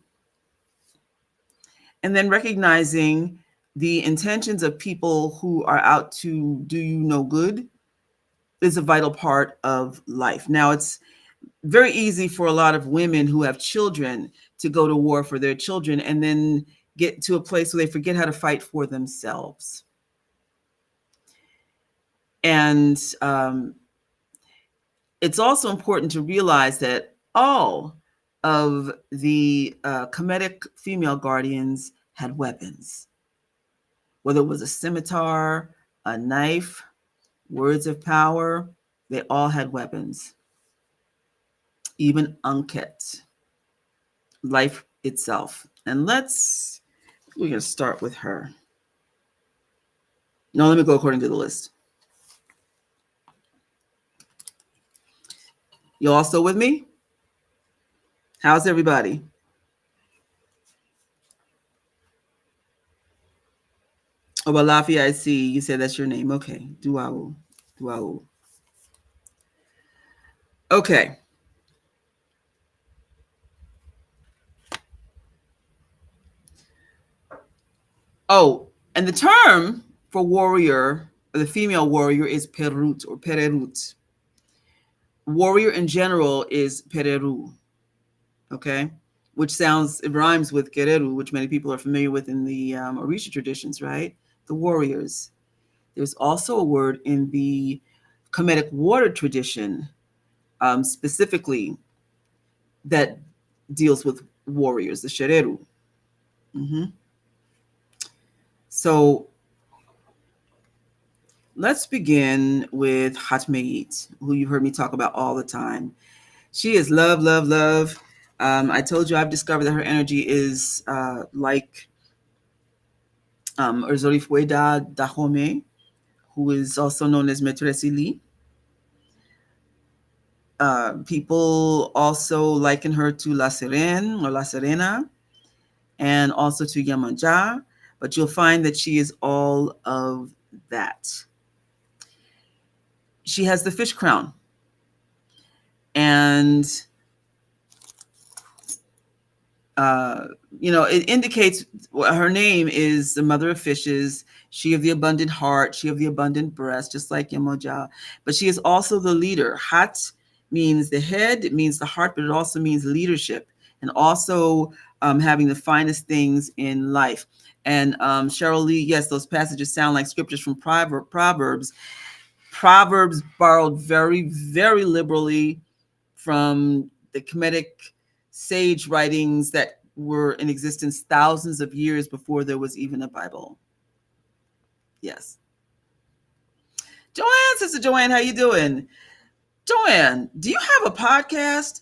And then recognizing the intentions of people who are out to do you no good is a vital part of life. Now, it's very easy for a lot of women who have children to go to war for their children and then get to a place where they forget how to fight for themselves. And it's also important to realize that all of the Kemetic female guardians had weapons, whether it was a scimitar, a knife, words of power, they all had weapons. Even Anket, life itself. And we're going to start with her. No, let me go according to the list. You all still with me? How's everybody? Oh, well, Lafi, I see. You said that's your name. Okay. Duau. Duau. Okay. Oh, and the term for warrior, or the female warrior, is perut or pererut. Warrior in general is pereru. Okay, which it rhymes with Guerreru, which many people are familiar with in the Orisha traditions, right? The warriors. There's also a word in the Kemetic water tradition, specifically, that deals with warriors, the Shereru. Mm-hmm. So let's begin with Hatmeit, who you heard me talk about all the time. She is love, love, love. I told you I've discovered that her energy is like Orzorifueda Dahomey, who is also known as Metresili. People also liken her to La Serene or La Serena, and also to Yamanja, but you'll find that she is all of that. She has the fish crown, and it indicates her name is the mother of fishes, she of the abundant heart, she of the abundant breast, just like Yemoja. But she is also the leader. Hat means the head, it means the heart, but it also means leadership, and also having the finest things in life. And Cheryl Lee, yes, those passages sound like scriptures from Proverbs. Proverbs borrowed very, very liberally from the Kemetic sage writings that were in existence thousands of years before there was even a Bible. Yes. Joanne, Sister Joanne, how you doing? Joanne, do you have a podcast?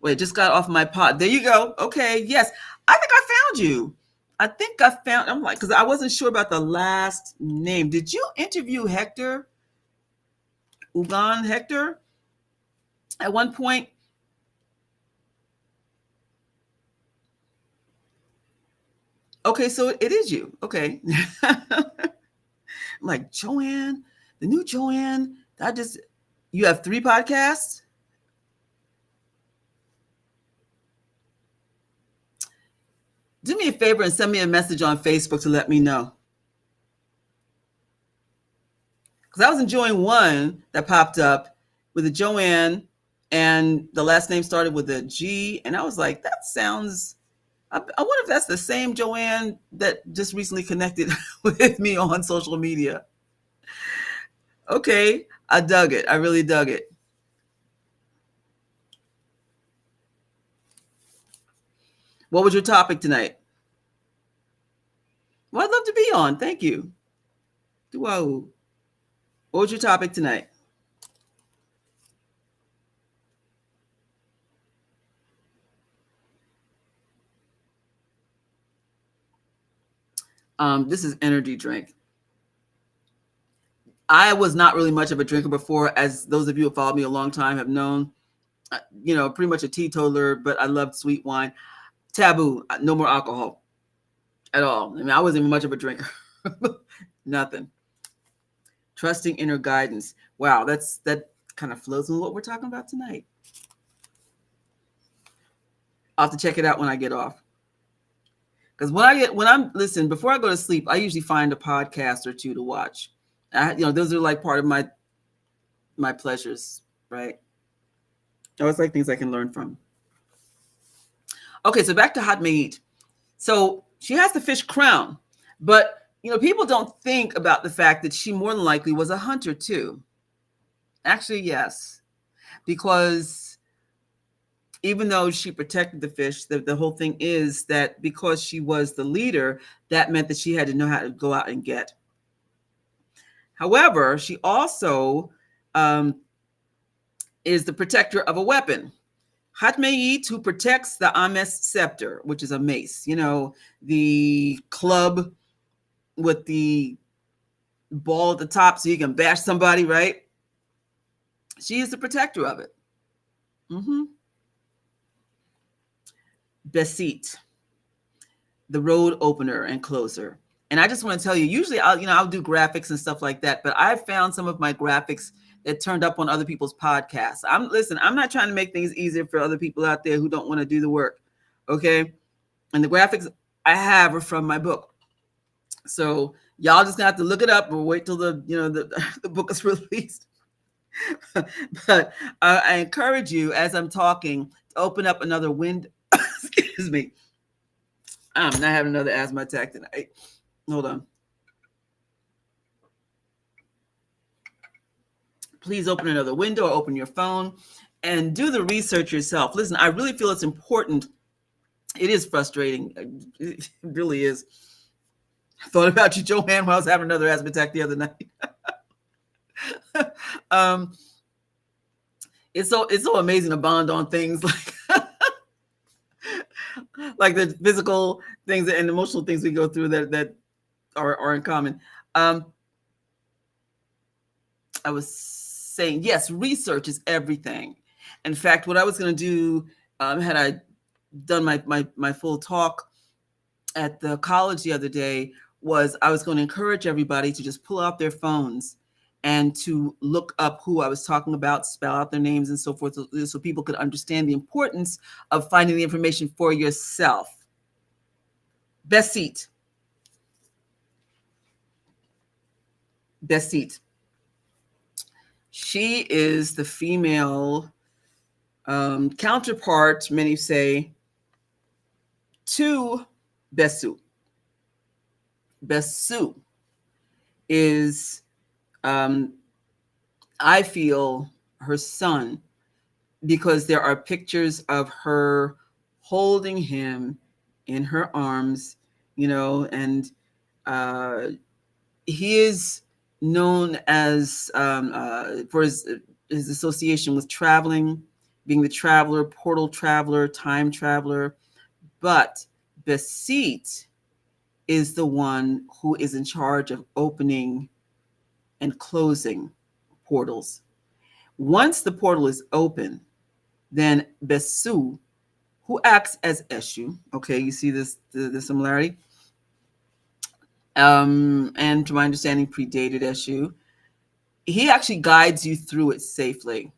Wait, just got off my pod. There you go. Okay, yes. I think I found you. I'm like, because I wasn't sure about the last name. Did you interview Hector? Ugan Hector? At one point? Okay, so it is you. Okay. I'm like, Joanne, the new Joanne, you have 3 podcasts? Do me a favor and send me a message on Facebook to let me know. Because I was enjoying one that popped up with a Joanne and the last name started with a G. And I was like, that sounds, I wonder if that's the same Joanne that just recently connected with me on social media. Okay, I dug it. I really dug it. What was your topic tonight? Well, I'd love to be on. Thank you. Wow. What was your topic tonight? This is energy drink. I was not really much of a drinker before, as those of you who followed me a long time have known. Pretty much a teetotaler, but I loved sweet wine. Taboo, no more alcohol at all. I mean, I wasn't even much of a drinker. Nothing. Trusting inner guidance. Wow, that kind of flows with what we're talking about tonight. I'll have to check it out when I get off. Because listen, before I go to sleep, I usually find a podcast or two to watch. Those are like part of my pleasures, right? I always like things I can learn from. Okay, so back to Hatmait. So she has the fish crown, but people don't think about the fact that she more than likely was a hunter too. Actually, yes, because even though she protected the fish, the whole thing is that because she was the leader, that meant that she had to know how to go out and get. However, she also is the protector of a weapon. Hatmait, who protects the Ames scepter, which is a mace, the club with the ball at the top so you can bash somebody, right? She is the protector of it. Besit, the road opener and closer. And I just want to tell you, usually I'll do graphics and stuff like that, but I've found some of my graphics that turned up on other people's podcasts. I'm not trying to make things easier for other people out there who don't want to do the work. Okay. And the graphics I have are from my book. So y'all just gonna have to look it up or wait till the book is released. But I encourage you, as I'm talking, to open up another window. Excuse me. I'm not having another asthma attack tonight. Hold on. Please open another window or open your phone and do the research yourself. Listen, I really feel it's important. It is frustrating. It really is. I thought about you, Joanne, while I was having another asthma attack the other night. It's so amazing to bond on things like the physical things and emotional things we go through that are in common. Um, I was saying, yes, research is everything. In fact, what I was going to do, had I done my full talk at the college the other day, was I was going to encourage everybody to just pull out their phones and to look up who I was talking about, spell out their names and so forth, so people could understand the importance of finding the information for yourself. Best seat. Best seat. She is the female counterpart, many say, to Besu. Besu is, I feel, her son, because there are pictures of her holding him in her arms, and he is known as, for his association with traveling, being the traveler, portal traveler, time traveler. But Besit is the one who is in charge of opening and closing portals. Once the portal is open, then Besu, who acts as Eshu, okay, you see the similarity, and to my understanding predated Eshu, he actually guides you through it safely,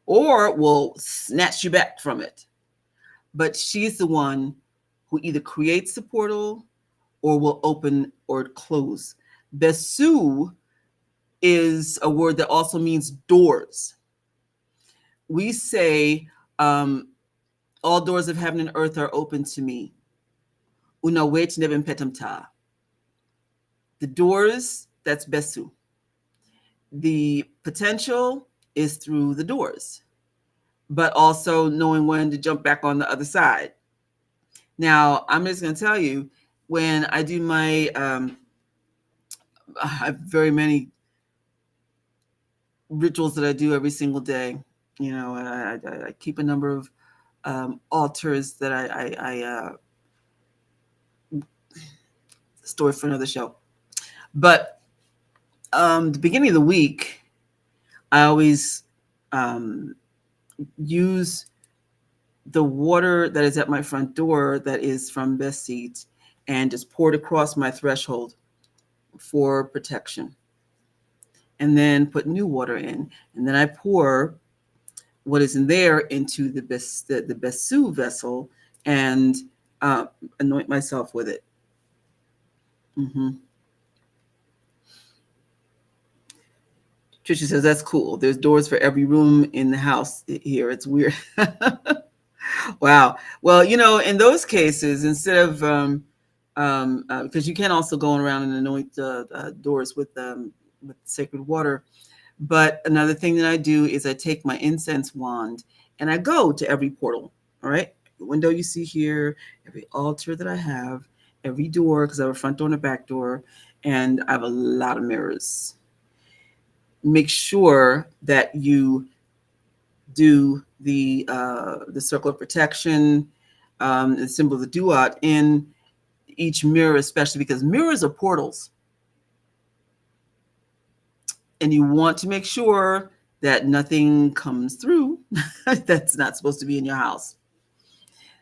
or will snatch you back from it. But she's the one who either creates the portal or will open or close. Besu is a word that also means doors. We say, all doors of heaven and earth are open to me. Una wait nebem petamta. The doors, that's Besu. The potential is through the doors, but also knowing when to jump back on the other side. Now, I'm just going to tell you, when I do my, I have very many rituals that I do every single day. I keep a number of altars that I store for another show. But the beginning of the week, I always use the water that is at my front door that is from Besit and just pour it across my threshold for protection. And then put new water in. And then I pour what is in there into the Besu vessel and anoint myself with it. Mm-hmm. Trisha says, that's cool. There's doors for every room in the house here. It's weird. Wow. Well, in those cases, instead of, because you can also go around and anoint doors with sacred water. But another thing that I do is I take my incense wand and I go to every portal. All right. The window you see here, every altar that I have, every door, because I have a front door and a back door, and I have a lot of mirrors. Make sure that you do the circle of protection, the symbol of the duat in each mirror, especially because mirrors are portals. And you want to make sure that nothing comes through that's not supposed to be in your house.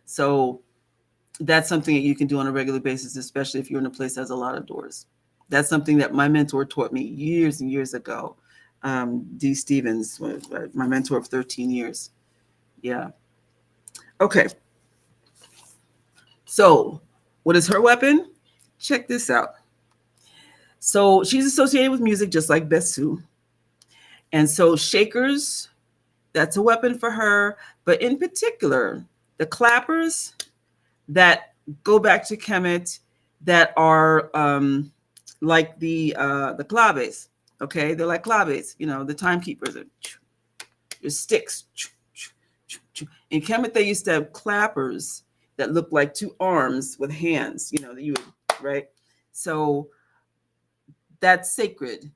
So that's something that you can do on a regular basis, especially if you're in a place that has a lot of doors. That's something that my mentor taught me years and years ago. D. Stevens, my mentor of 13 years. Yeah. Okay. So what is her weapon? Check this out. So she's associated with music just like Besu. And so shakers, that's a weapon for her. But in particular, the clappers that go back to Kemet that are like the claves. Okay, they're like claves, the timekeepers are your sticks. In Kemet, they used to have clappers that looked like two arms with hands, that you would, right? So that's sacred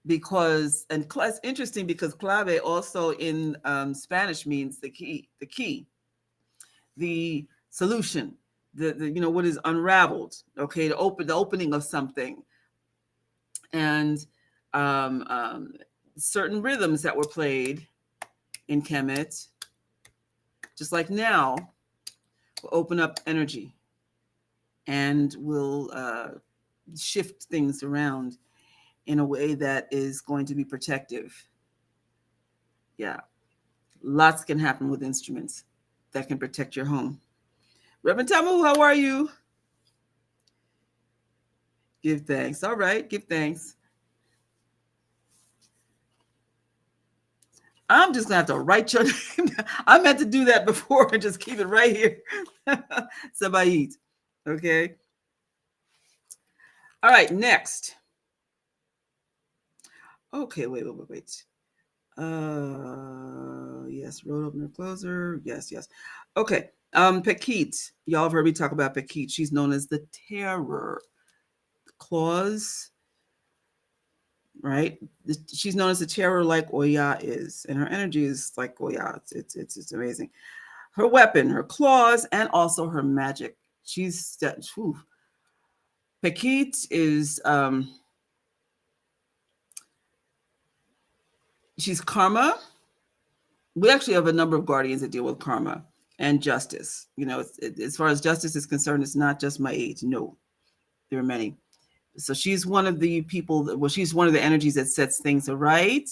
because, and it's interesting because clave also in Spanish means the key, the solution. what is unraveled, okay, the opening of something, and um, um, certain rhythms that were played in Kemet, just like now, will open up energy and will shift things around in a way that is going to be protective. Yeah, lots can happen with instruments that can protect your home. Reverend Tamu, how are you? Give thanks. All right, give thanks. I'm just gonna have to write your name. I meant to do that before and just keep it right here. Sabayit. Okay. All right, next. Okay, wait. Yes, road opener closer. Yes. Okay. Pekit. Y'all have heard me talk about Pekit. She's known as the terror. Claws, right? She's known as the terror like Oya is, and her energy is like Oya. It's amazing. Her weapon, her claws, and also her magic. Pekit is she's karma. We actually have a number of guardians that deal with karma and justice. As far as justice is concerned, it's not just my age. No, there are many. So she's one of the people she's one of the energies that sets things right,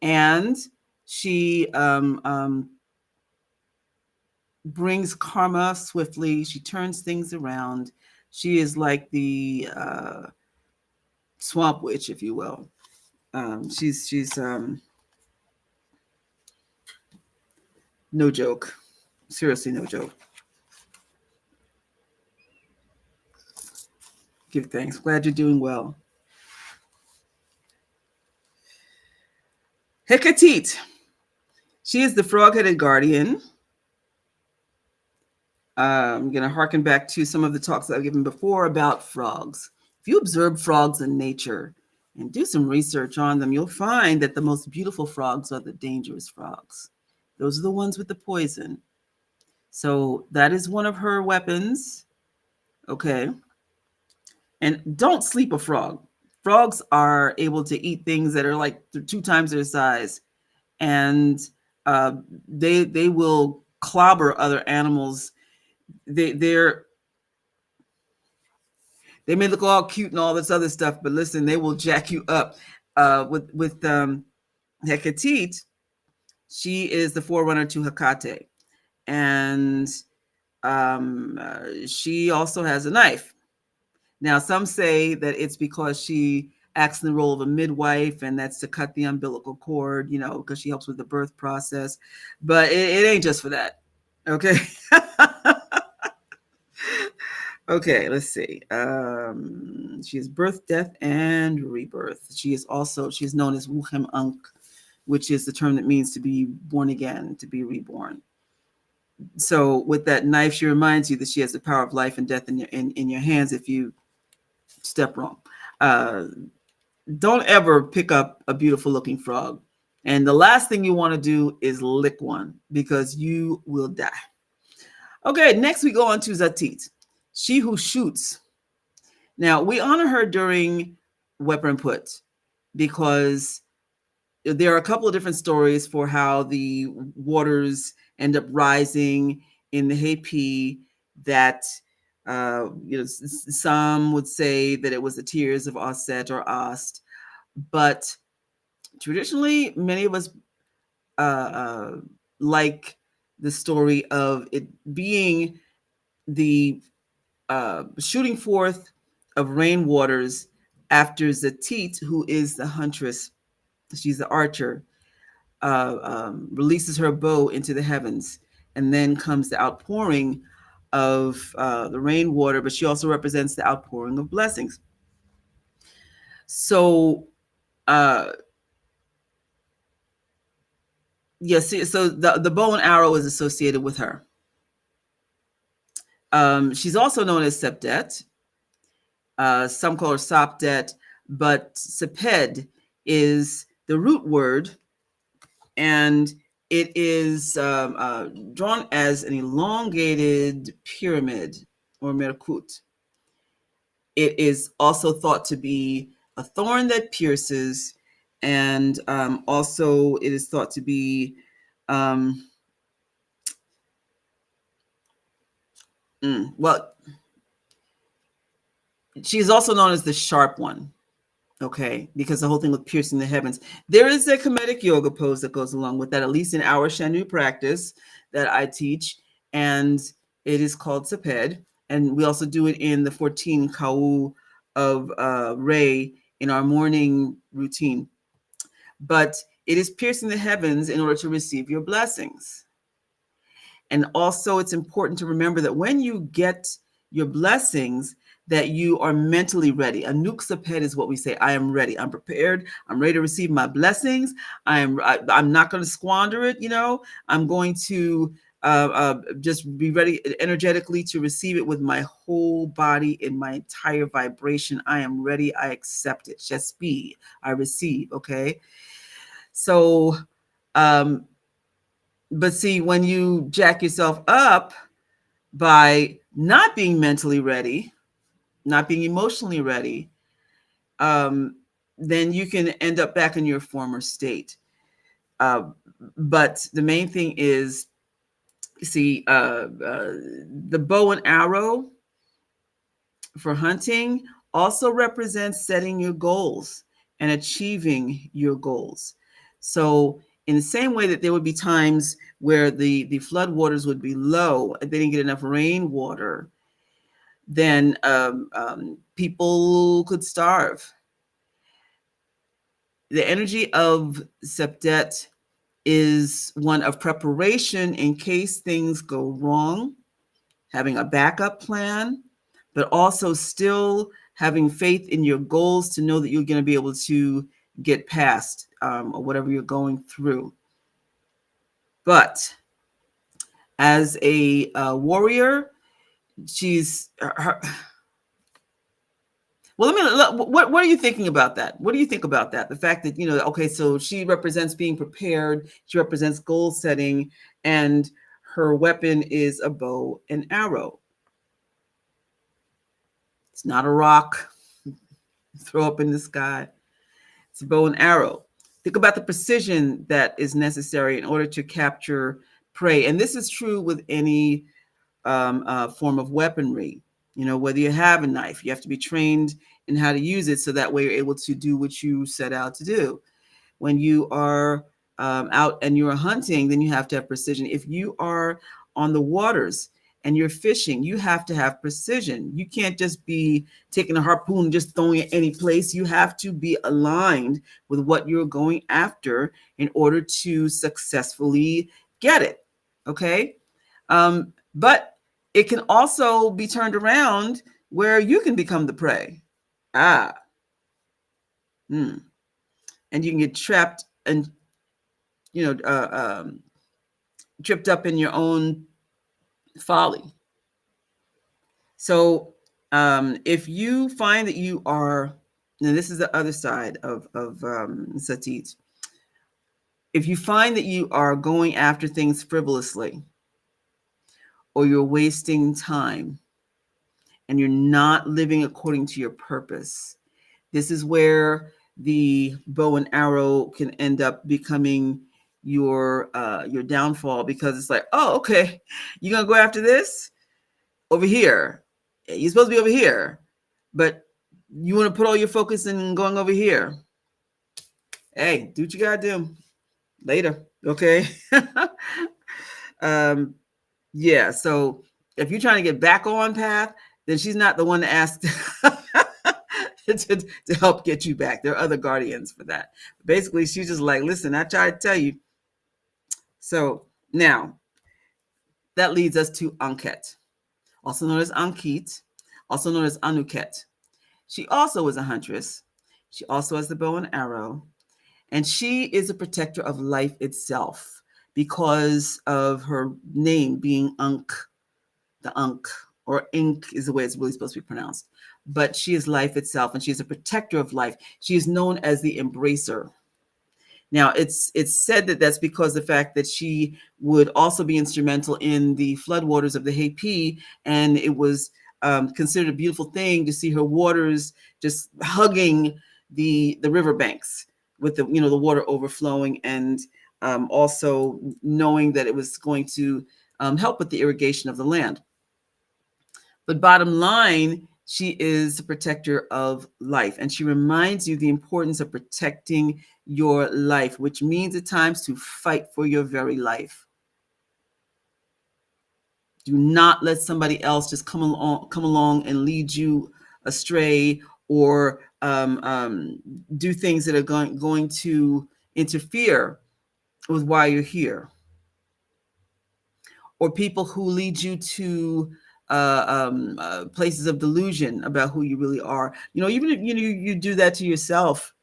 and she brings karma swiftly. She turns things around. She is like the swamp witch, if you will. She's no joke. Seriously, no joke. Give thanks. Glad you're doing well. Hecate. She is the frog-headed guardian. I'm going to harken back to some of the talks that I've given before about frogs. If you observe frogs in nature and do some research on them, you'll find that the most beautiful frogs are the dangerous frogs. Those are the ones with the poison. So that is one of her weapons. Okay. And don't sleep a frog. Frogs are able to eat things that are like 2 times their size, and they will clobber other animals. They may look all cute and all this other stuff, but listen, they will jack you up. With Hecate, she is the forerunner to Hecate, and she also has a knife. Now, some say that it's because she acts in the role of a midwife, and that's to cut the umbilical cord, because she helps with the birth process. But it ain't just for that. Okay. Okay, let's see. She is birth, death, and rebirth. She's known as Wuchem Ankh, which is the term that means to be born again, to be reborn. So with that knife, she reminds you that she has the power of life and death in your hands if you step wrong. Don't ever pick up a beautiful looking frog. And the last thing you want to do is lick one, because you will die. Okay, next we go on to Zatit, she who shoots. Now, we honor her during weapon put because there are a couple of different stories for how the waters end up rising in the Hapi that some would say that it was the tears of Aset or Ast, but traditionally, many of us like the story of it being the shooting forth of rainwaters after Zatit, who is the huntress, she's the archer, releases her bow into the heavens, and then comes the outpouring of the rainwater, but she also represents the outpouring of blessings. So, yes, so the bow and arrow is associated with her. She's also known as Sepdet. Some call her Sapdet, but Seped is the root word, and it is drawn as an elongated pyramid. or Merkut. It is also thought to be a thorn that pierces, and also it is thought to be um, well, she's also known as the sharp one. Okay, because the whole thing with piercing the heavens. There is a Kemetic yoga pose that goes along with that, at least in our Shanu practice that I teach, and it is called Seped. And we also do it in the 14 Kau of Ray in our morning routine. But it is piercing the heavens in order to receive your blessings. And also, it's important to remember that when you get your blessings, that you are mentally ready. A nuksaped is what we say. I am ready. I'm prepared. I'm ready to receive my blessings. I'm not going to squander it. I'm going to just be ready energetically to receive it with my whole body in my entire vibration. I am ready. I accept it. Just be. I receive. Okay. So, but see, when you jack yourself up by not being mentally ready, not being emotionally ready, then you can end up back in your former state. But the main thing is, see, the bow and arrow for hunting also represents setting your goals and achieving your goals. So in the same way that there would be times where the flood waters would be low and they didn't get enough rainwater, then people could starve. The energy of Septet is one of preparation in case things go wrong, having a backup plan, but also still having faith in your goals to know that you're going to be able to get past or whatever you're going through. But as a warrior, she's her. Well, what are you thinking about that? What do you think about that? The fact that, okay, so she represents being prepared, she represents goal setting, and her weapon is a bow and arrow. It's not a rock, throw up in the sky. It's a bow and arrow. Think about the precision that is necessary in order to capture prey. And this is true with any form of weaponry. Whether you have a knife, you have to be trained in how to use it so that way you're able to do what you set out to do. When you are out and you're hunting, then you have to have precision. If you are on the waters and you're fishing, you have to have precision. You can't just be taking a harpoon and just throwing it any place. You have to be aligned with what you're going after in order to successfully get it. Okay? But it can also be turned around where you can become the prey. And you can get trapped and tripped up in your own folly. So if you find that you are, and this is the other side of Satit, if you find that you are going after things frivolously, or you're wasting time, and you're not living according to your purpose, this is where the bow and arrow can end up becoming your downfall, because it's like, oh, okay, you're gonna go after this over here. You're supposed to be over here, but you want to put all your focus in going over here. Hey, do what you gotta do. Later, okay? Yeah. So if you're trying to get back on path, then she's not the one to ask to help get you back. There are other guardians for that. Basically, she's just like, listen, I tried to tell you. So now that leads us to Anket, also known as Ankit, also known as Anuket. She also is a huntress. She also has the bow and arrow. And she is a protector of life itself because of her name being Ankh, the Ankh, or Ink is the way it's really supposed to be pronounced. But she is life itself, and she is a protector of life. She is known as the embracer. Now, it's said that that's because the fact that she would also be instrumental in the floodwaters of the Hapi, and it was considered a beautiful thing to see her waters just hugging the riverbanks with the the water overflowing, and also knowing that it was going to help with the irrigation of the land. But bottom line, she is a protector of life, and she reminds you the importance of protecting your life, which means at times to fight for your very life. Do not let somebody else just come along and lead you astray, or do things that are going to interfere with why you're here, or people who lead you to places of delusion about who you really are. Even if you do that to yourself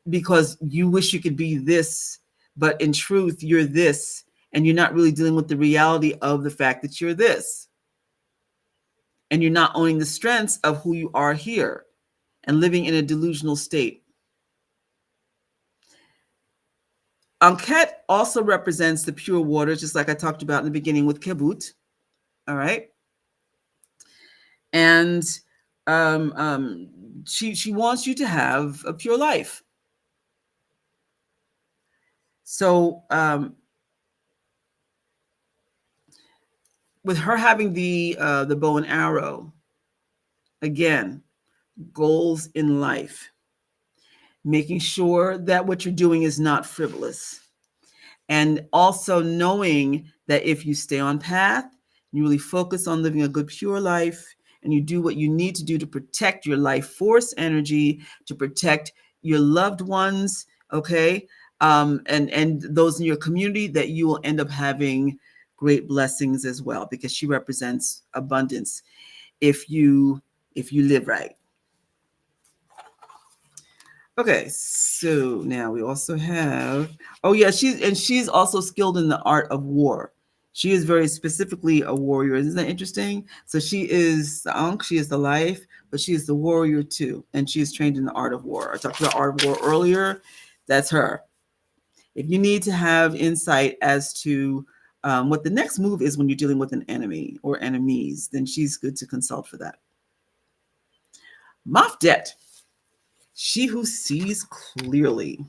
because you wish you could be this, but in truth you're this, and you're not really dealing with the reality of the fact that you're this, and you're not owning the strengths of who you are here, and living in a delusional state. Ankhet also represents the pure water, just like I talked about in the beginning with Kebut. All right. And she wants you to have a pure life. So with her having the bow and arrow, again, goals in life, making sure that what you're doing is not frivolous, and also knowing that if you stay on path, you really focus on living a good, pure life, and you do what you need to do to protect your life force energy, to protect your loved ones, okay, and those in your community, that you will end up having great blessings as well, because she represents abundance if you live right. Okay, so now we also have, oh yeah, she's also skilled in the art of war. She is very specifically a warrior. Isn't that interesting? So she is the Ankh, she is the life, but she is the warrior too, and she is trained in the art of war. I talked about art of war earlier. That's her. If you need to have insight as to what the next move is when you're dealing with an enemy or enemies, then she's good to consult for that. Neb-t, she who sees clearly.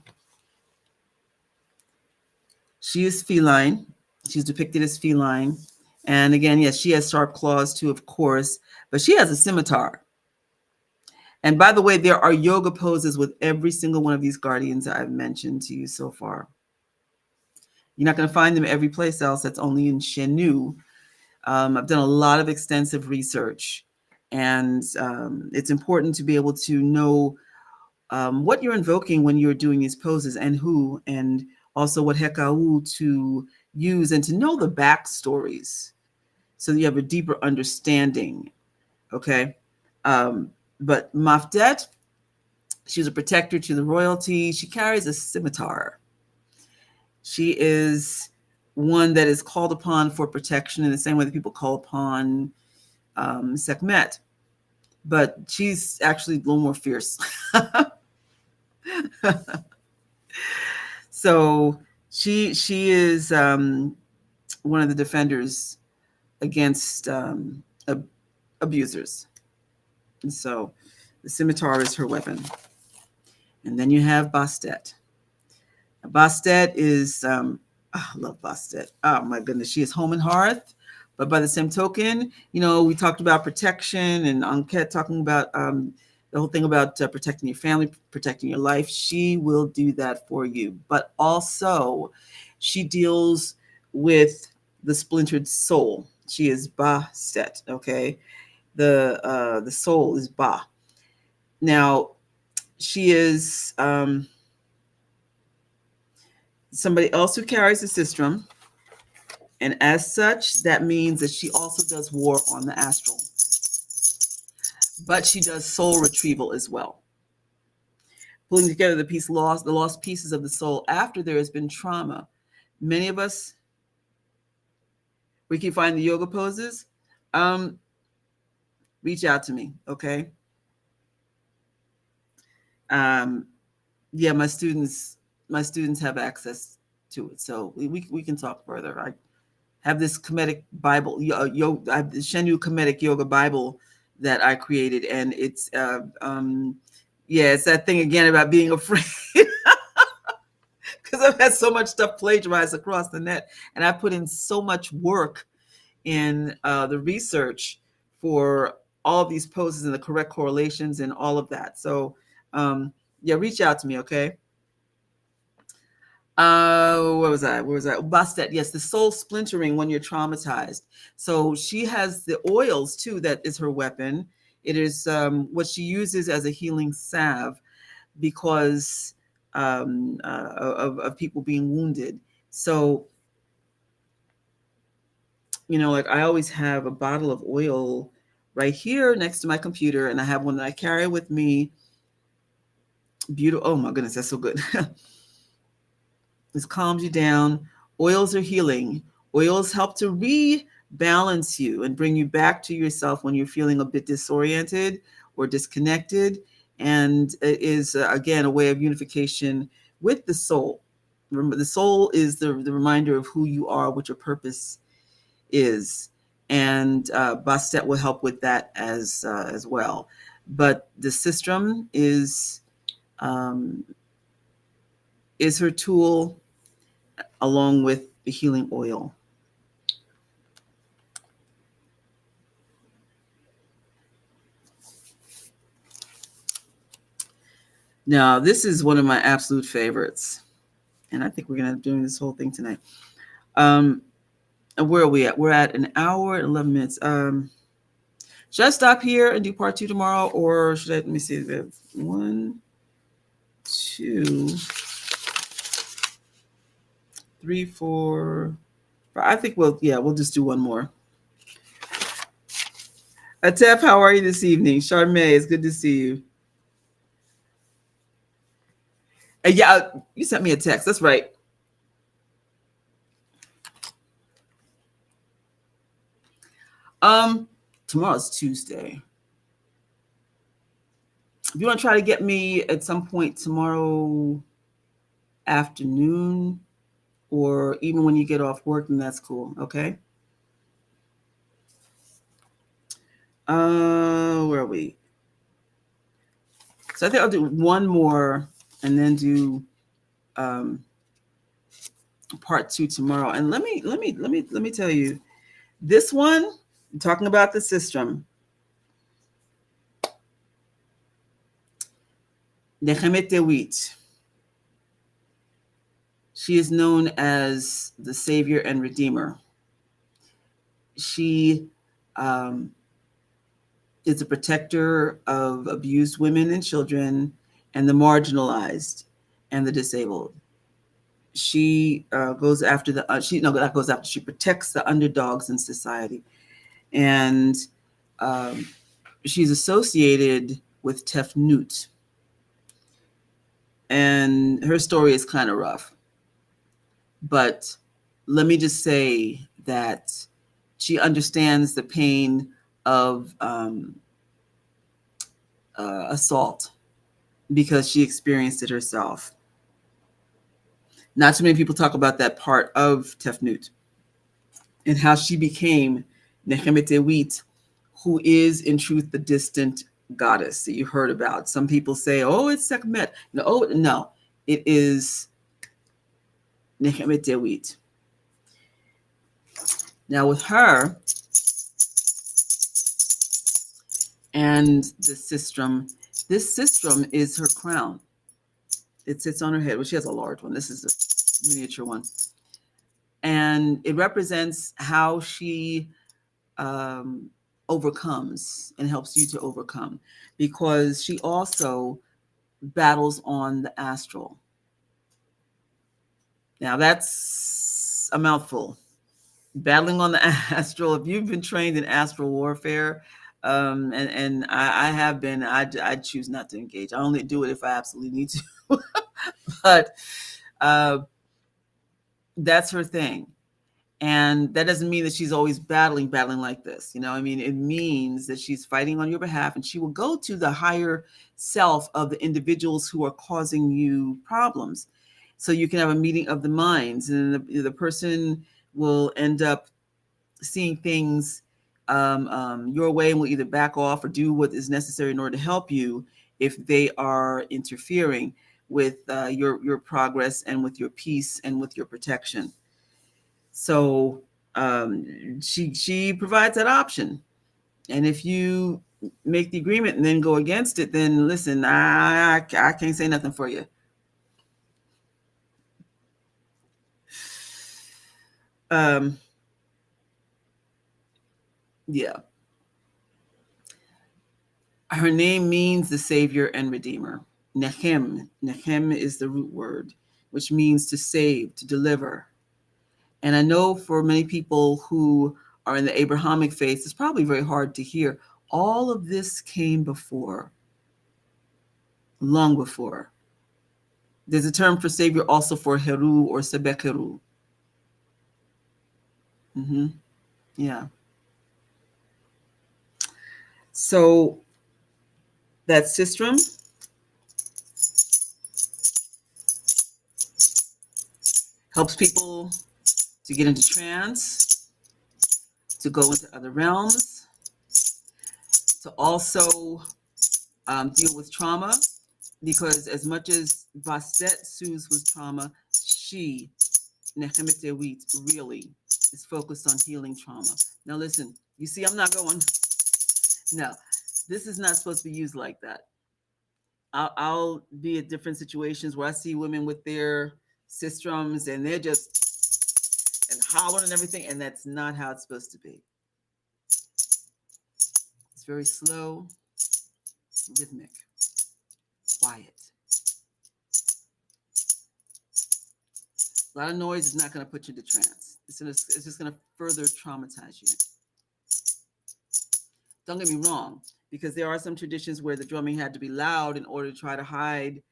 She is feline. She's depicted as feline. And again, yes, she has sharp claws too, of course, but she has a scimitar. And by the way, there are yoga poses with every single one of these guardians that I've mentioned to you so far. You're not going to find them every place else. That's only in Shenu. I've done a lot of extensive research, and it's important to be able to know what you're invoking when you're doing these poses, and who, and also what hekau to use, and to know the backstories so that you have a deeper understanding. Okay. But Neb-t, she's a protector to the royalty. She carries a scimitar. She is one that is called upon for protection in the same way that people call upon Sekhmet. But she's actually a little more fierce. So she is one of the defenders against abusers. And so the scimitar is her weapon. And then you have Bastet. Bastet is, I love Bastet. Oh my goodness, she is home and hearth. But by the same token, we talked about protection, and Ankhet talking about the whole thing about protecting your family, protecting your life. She will do that for you. But also, she deals with the splintered soul. She is Bastet, okay? The soul is Ba. Now, she is somebody else who carries the sistrum. And as such, that means that she also does war on the astral. But she does soul retrieval as well. Pulling together the lost pieces of the soul after there has been trauma. Many of us, we can find the yoga poses. Reach out to me, okay? Yeah, my students have access to it, so we can talk further. have this Kemetic Bible, the Shenyu Kemetic Yoga Bible that I created, and it's yeah, it's that thing again about being afraid. Because I've had so much stuff plagiarized across the net, and I put in so much work in the research for all these poses and the correct correlations and all of that. So yeah, reach out to me, okay? Where was I? Bastet, yes, the soul splintering when you're traumatized. So she has the oils too, that is her weapon. It is what she uses as a healing salve because of people being wounded. So, you know, like I always have a bottle of oil right here next to my computer, and I have one that I carry with me. Beautiful. Oh my goodness, that's so good. This calms you down. Oils are healing. Oils help to rebalance you and bring you back to yourself when you're feeling a bit disoriented or disconnected. And it is, again, a way of unification with the soul. Remember, the soul is the reminder of who you are, what your purpose is. And Bastet will help with that as well. But the sistrum is her tool along with the healing oil. Now, this is one of my absolute favorites, and I think we're going to be doing this whole thing tonight. Where are we at? We're at an hour and 11 minutes. Should I stop here and do part 2 tomorrow, or should I, let me see, 1, 2, 3, 4, 5. I think we'll just do one more. Atef, how are you this evening? Charmaine, it's good to see you. Yeah, you sent me a text. That's right. Tomorrow's Tuesday. If you want to try to get me at some point tomorrow afternoon, or even when you get off work, then that's cool. Okay. Where are we? So I think I'll do one more and then do part 2 tomorrow. And let me tell you, this one, I'm talking about the system. Neb-t. She is known as the Savior and Redeemer. She is a protector of abused women and children and the marginalized and the disabled. She goes after she protects the underdogs in society. And she's associated with Tefnut. And her story is kind of rough. But let me just say that she understands the pain of assault because she experienced it herself. Not too many people talk about that part of Tefnut and how she became Neb-t, who is in truth the distant goddess that you heard about. Some people say, oh, it's Sekhmet. No, it is Neb-t. Now with her and the sistrum, this sistrum is her crown. It sits on her head. Well, she has a large one. This is a miniature one. And it represents how she overcomes and helps you to overcome, because she also battles on the astral. Now that's a mouthful. Battling on the astral. If you've been trained in astral warfare, and I have been, I choose not to engage. I only do it if I absolutely need to. But that's her thing. And that doesn't mean that she's always battling like this. I mean, it means that she's fighting on your behalf, and she will go to the higher self of the individuals who are causing you problems. So you can have a meeting of the minds, and the person will end up seeing things your way and will either back off or do what is necessary in order to help you if they are interfering with your progress and with your peace and with your protection. So she provides that option, and if you make the agreement and then go against it, then listen, I can't say nothing for you. Um, yeah, her name means the Savior and Redeemer. Nechem is the root word, which means to save, to deliver. And I know for many people who are in the Abrahamic faith, it's probably very hard to hear. All of this came before, long before. There's a term for Savior also for Heru or Sebekeru. Mm-hmm. Yeah. So that sistrum helps people to get into trance, to go into other realms, to also deal with trauma, because as much as Bastet soothes with trauma, she, Nechemete, really is focused on healing trauma. Now listen, you see, I'm not going, no, this is not supposed to be used like that. I'll be at different situations where I see women with their sistrums and they're just and hollering and everything, and that's not how it's supposed to be. It's very slow, rhythmic, quiet. A lot of noise is not going to put you to trance. It's just going to further traumatize you. Don't get me wrong, because there are some traditions where the drumming had to be loud in order to try to hide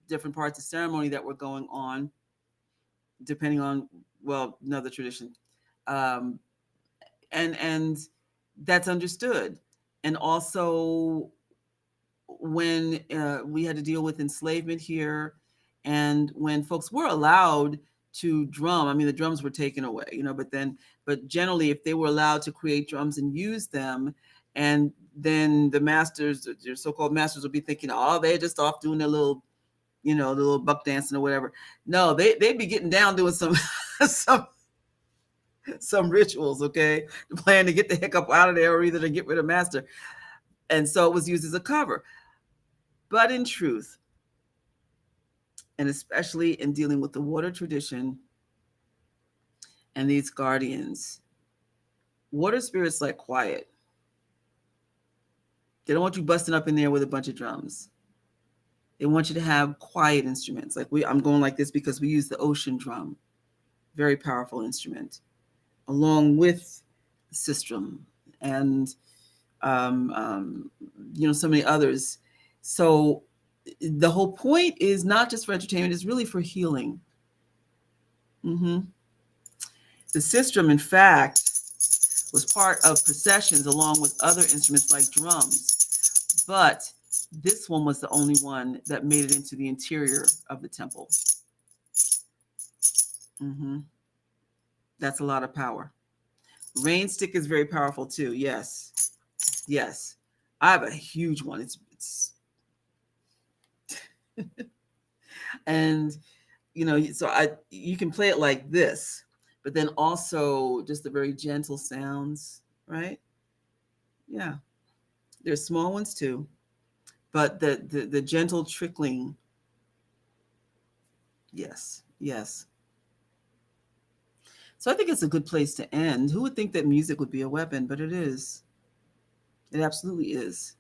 different parts of ceremony that were going on, depending on, well, another tradition. Um, and that's understood. And also when we had to deal with enslavement here, and when folks were allowed to drum, I mean, the drums were taken away, but generally, if they were allowed to create drums and use them, and then the masters, your so-called masters, would be thinking, oh, they're just off doing their little, the little buck dancing or whatever. No, they'd be getting down doing some some rituals, okay, plan to get the heck up out of there, or either to get rid of master. And so it was used as a cover. But in truth, and especially in dealing with the water tradition and these guardians, water spirits like quiet. They don't want you busting up in there with a bunch of drums. They want you to have quiet instruments. Like I'm going like this because we use the ocean drum, very powerful instrument, along with the sistrum and so many others. So the whole point is not just for entertainment; it's really for healing. Mm-hmm. The sistrum, in fact, was part of processions along with other instruments like drums, but this one was the only one that made it into the interior of the temple. Mm-hmm. That's a lot of power. Rain stick is very powerful too. Yes. I have a huge one. It's and so you can play it like this, but then also just the very gentle sounds, right? Yeah. There's small ones too, but the gentle trickling. Yes. So I think it's a good place to end. Who would think that music would be a weapon? But it is. It absolutely is.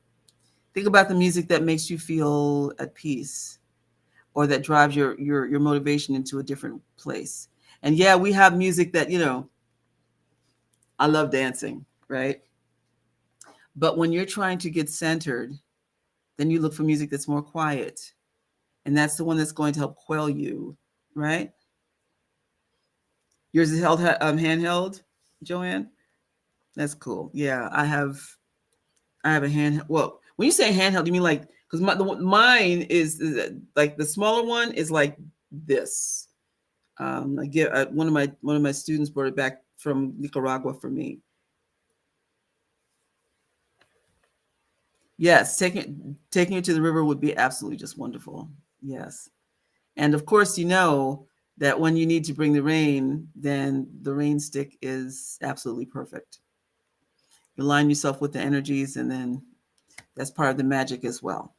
Think about the music that makes you feel at peace, or that drives your motivation into a different place. And yeah, we have music that, I love dancing, right? But when you're trying to get centered, then you look for music that's more quiet. And that's the one that's going to help quell you, right? Yours is held handheld, Joanne? That's cool. Yeah, I have a handheld. Well, when you say handheld, you mean like, because mine is like the smaller one is like this. I get one of my students brought it back from Nicaragua for me. Yes, taking you to the river would be absolutely just wonderful. Yes. And of course, you know that when you need to bring the rain, then the rain stick is absolutely perfect. You align yourself with the energies, and then that's part of the magic as well.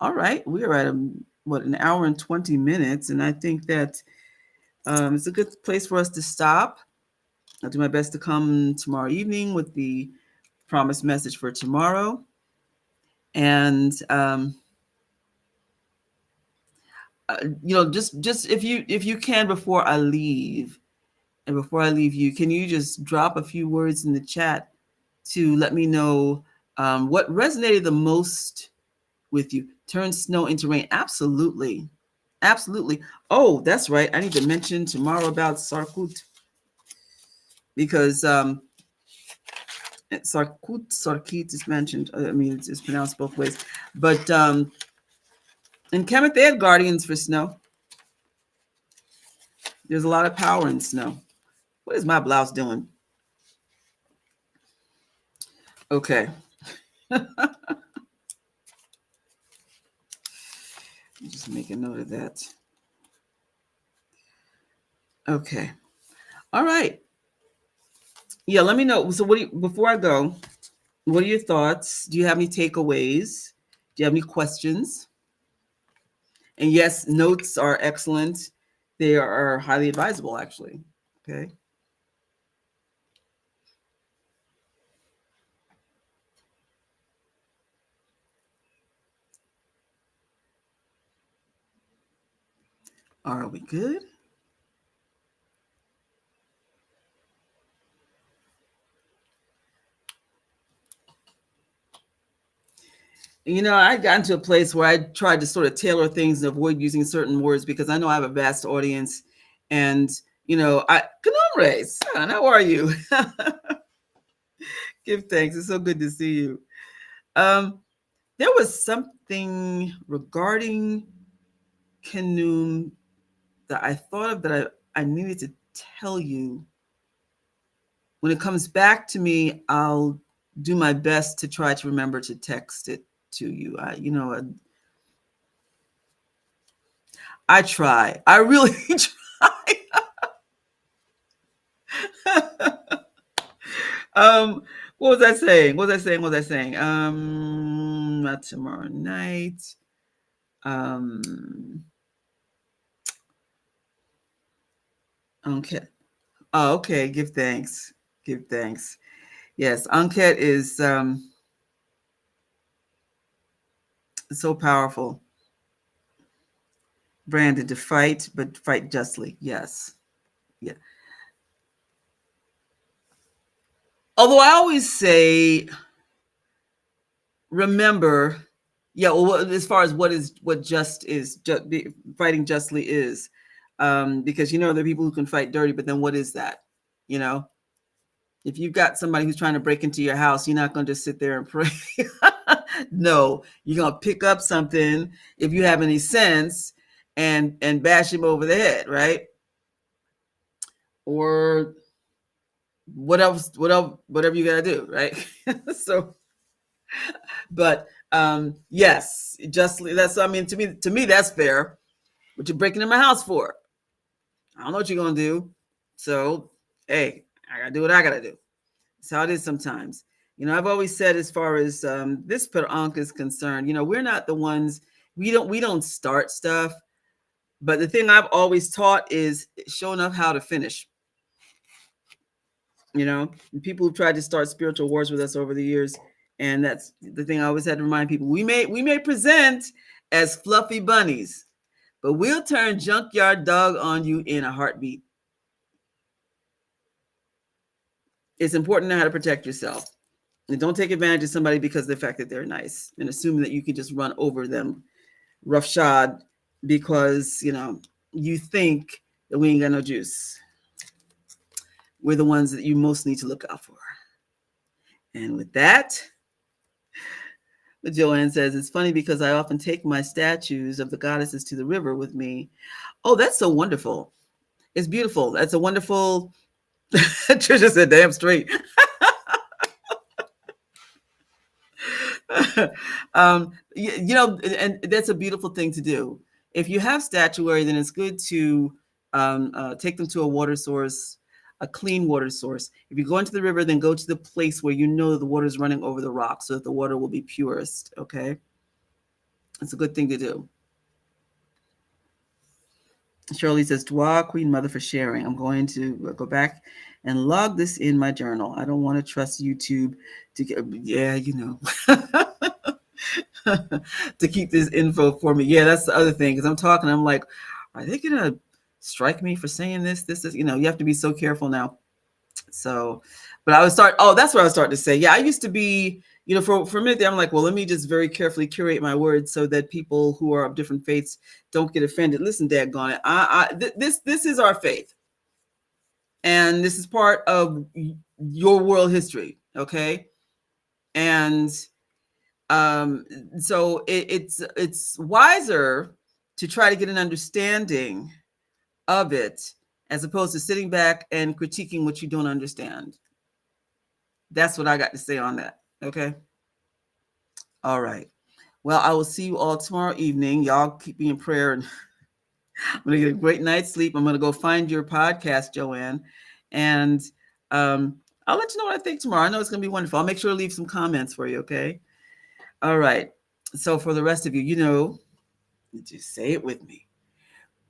All right, we are at an hour and 20 minutes, and I think that it's a good place for us to stop. I'll do my best to come tomorrow evening with the promised message for tomorrow, and just if you can before I leave, and before I leave you, can you just drop a few words in the chat to let me know what resonated the most with you? Turn snow into rain. Absolutely. Absolutely. Oh, that's right. I need to mention tomorrow about Sarkut, because Sarkit is mentioned. I mean, it's pronounced both ways. But in Kemet, they had guardians for snow. There's a lot of power in snow. What is my blouse doing? Okay. Just make a note of that. Okay. All right. Yeah, let me know. So before I go, what are your thoughts? Do you have any takeaways? Do you have any questions? And yes, notes are excellent. They are highly advisable, actually. Okay. Are we good? I got into a place where I tried to sort of tailor things and avoid using certain words, because I know I have a vast audience. And, Canomre, son, how are you? Give thanks. It's so good to see you. There was something regarding Canoom that I thought of that I needed to tell you. When it comes back to me, I'll do my best to try to remember to text it to you. I try. I really try. What was I saying? Not tomorrow night. Okay. Oh, okay. Give thanks. Give thanks. Yes, Anket is so powerful. Branded to fight, but fight justly. Yes. Yeah. Although I always say, remember, yeah. Well, as far as what just is, fighting justly is, because there are people who can fight dirty, but then what is that? If you've got somebody who's trying to break into your house, you're not going to just sit there and pray. No, you're going to pick up something, if you have any sense, and bash him over the head, right? Or whatever you got to do, right? So, but yes, justly. To me, that's fair. What you're breaking in my house for? I don't know what you're going to do. So, hey, I got to do what I got to do. That's how it is sometimes. I've always said, as far as this Perank is concerned, we're not the ones, we don't start stuff. But the thing I've always taught is showing up how to finish. People who've tried to start spiritual wars with us over the years, and that's the thing I always had to remind people. We may present as fluffy bunnies, but we'll turn junkyard dog on you in a heartbeat. It's important to know how to protect yourself. And don't take advantage of somebody because of the fact that they're nice, and assuming that you can just run over them roughshod because you think that we ain't got no juice. We're the ones that you most need to look out for. And with that, Joanne says, it's funny because I often take my statues of the goddesses to the river with me. Oh, that's so wonderful. It's beautiful. That's a wonderful Trisha said, damn straight. And that's a beautiful thing to do. If you have statuary, then it's good to take them to a water source, a clean water source. If you go into the river, then go to the place where you know the water is running over the rock so that the water will be purest. Okay. It's a good thing to do. Shirley says, Dwa, Queen Mother, for sharing. I'm going to go back and log this in my journal. I don't want to trust YouTube to get, yeah, to keep this info for me. Yeah, that's the other thing. Because I'm talking, I'm like, are they going to strike me for saying this? This is, you have to be so careful now. So, but that's what I was starting to say. Yeah, I used to be, for a minute there, I'm like, well, let me just very carefully curate my words so that people who are of different faiths don't get offended. Listen, daggone it. This is our faith. And this is part of your world history. Okay. And so it's wiser to try to get an understanding of it as opposed to sitting back and critiquing what you don't understand. That's what I got to say on that. Okay. All right. Well, I will see you all tomorrow evening. Y'all keep me in prayer, and I'm going to get a great night's sleep. I'm going to go find your podcast, Joanne, and I'll let you know what I think tomorrow. I know it's going to be wonderful. I'll make sure to leave some comments for you. Okay. All right. So for the rest of you, just say it with me.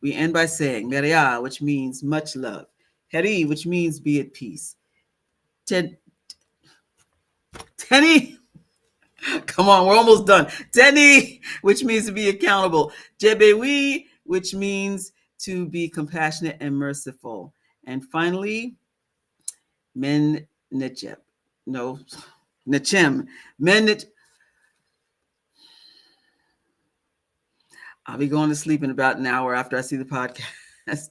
We end by saying Meria, which means much love. Heri, which means be at peace. Tenny, come on, we're almost done. Tenny, which means to be accountable. Jebewi, which means to be compassionate and merciful. And finally, Men Nechem. No, Nechem. Men Nechem. I'll be going to sleep in about an hour after I see the podcast,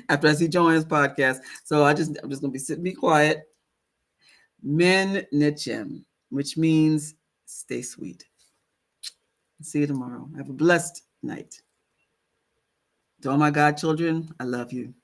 after I see Joanne's podcast. So I'm just going to be sitting, be quiet. Men Nechem, which means stay sweet. See you tomorrow. Have a blessed night. To all my God children, I love you.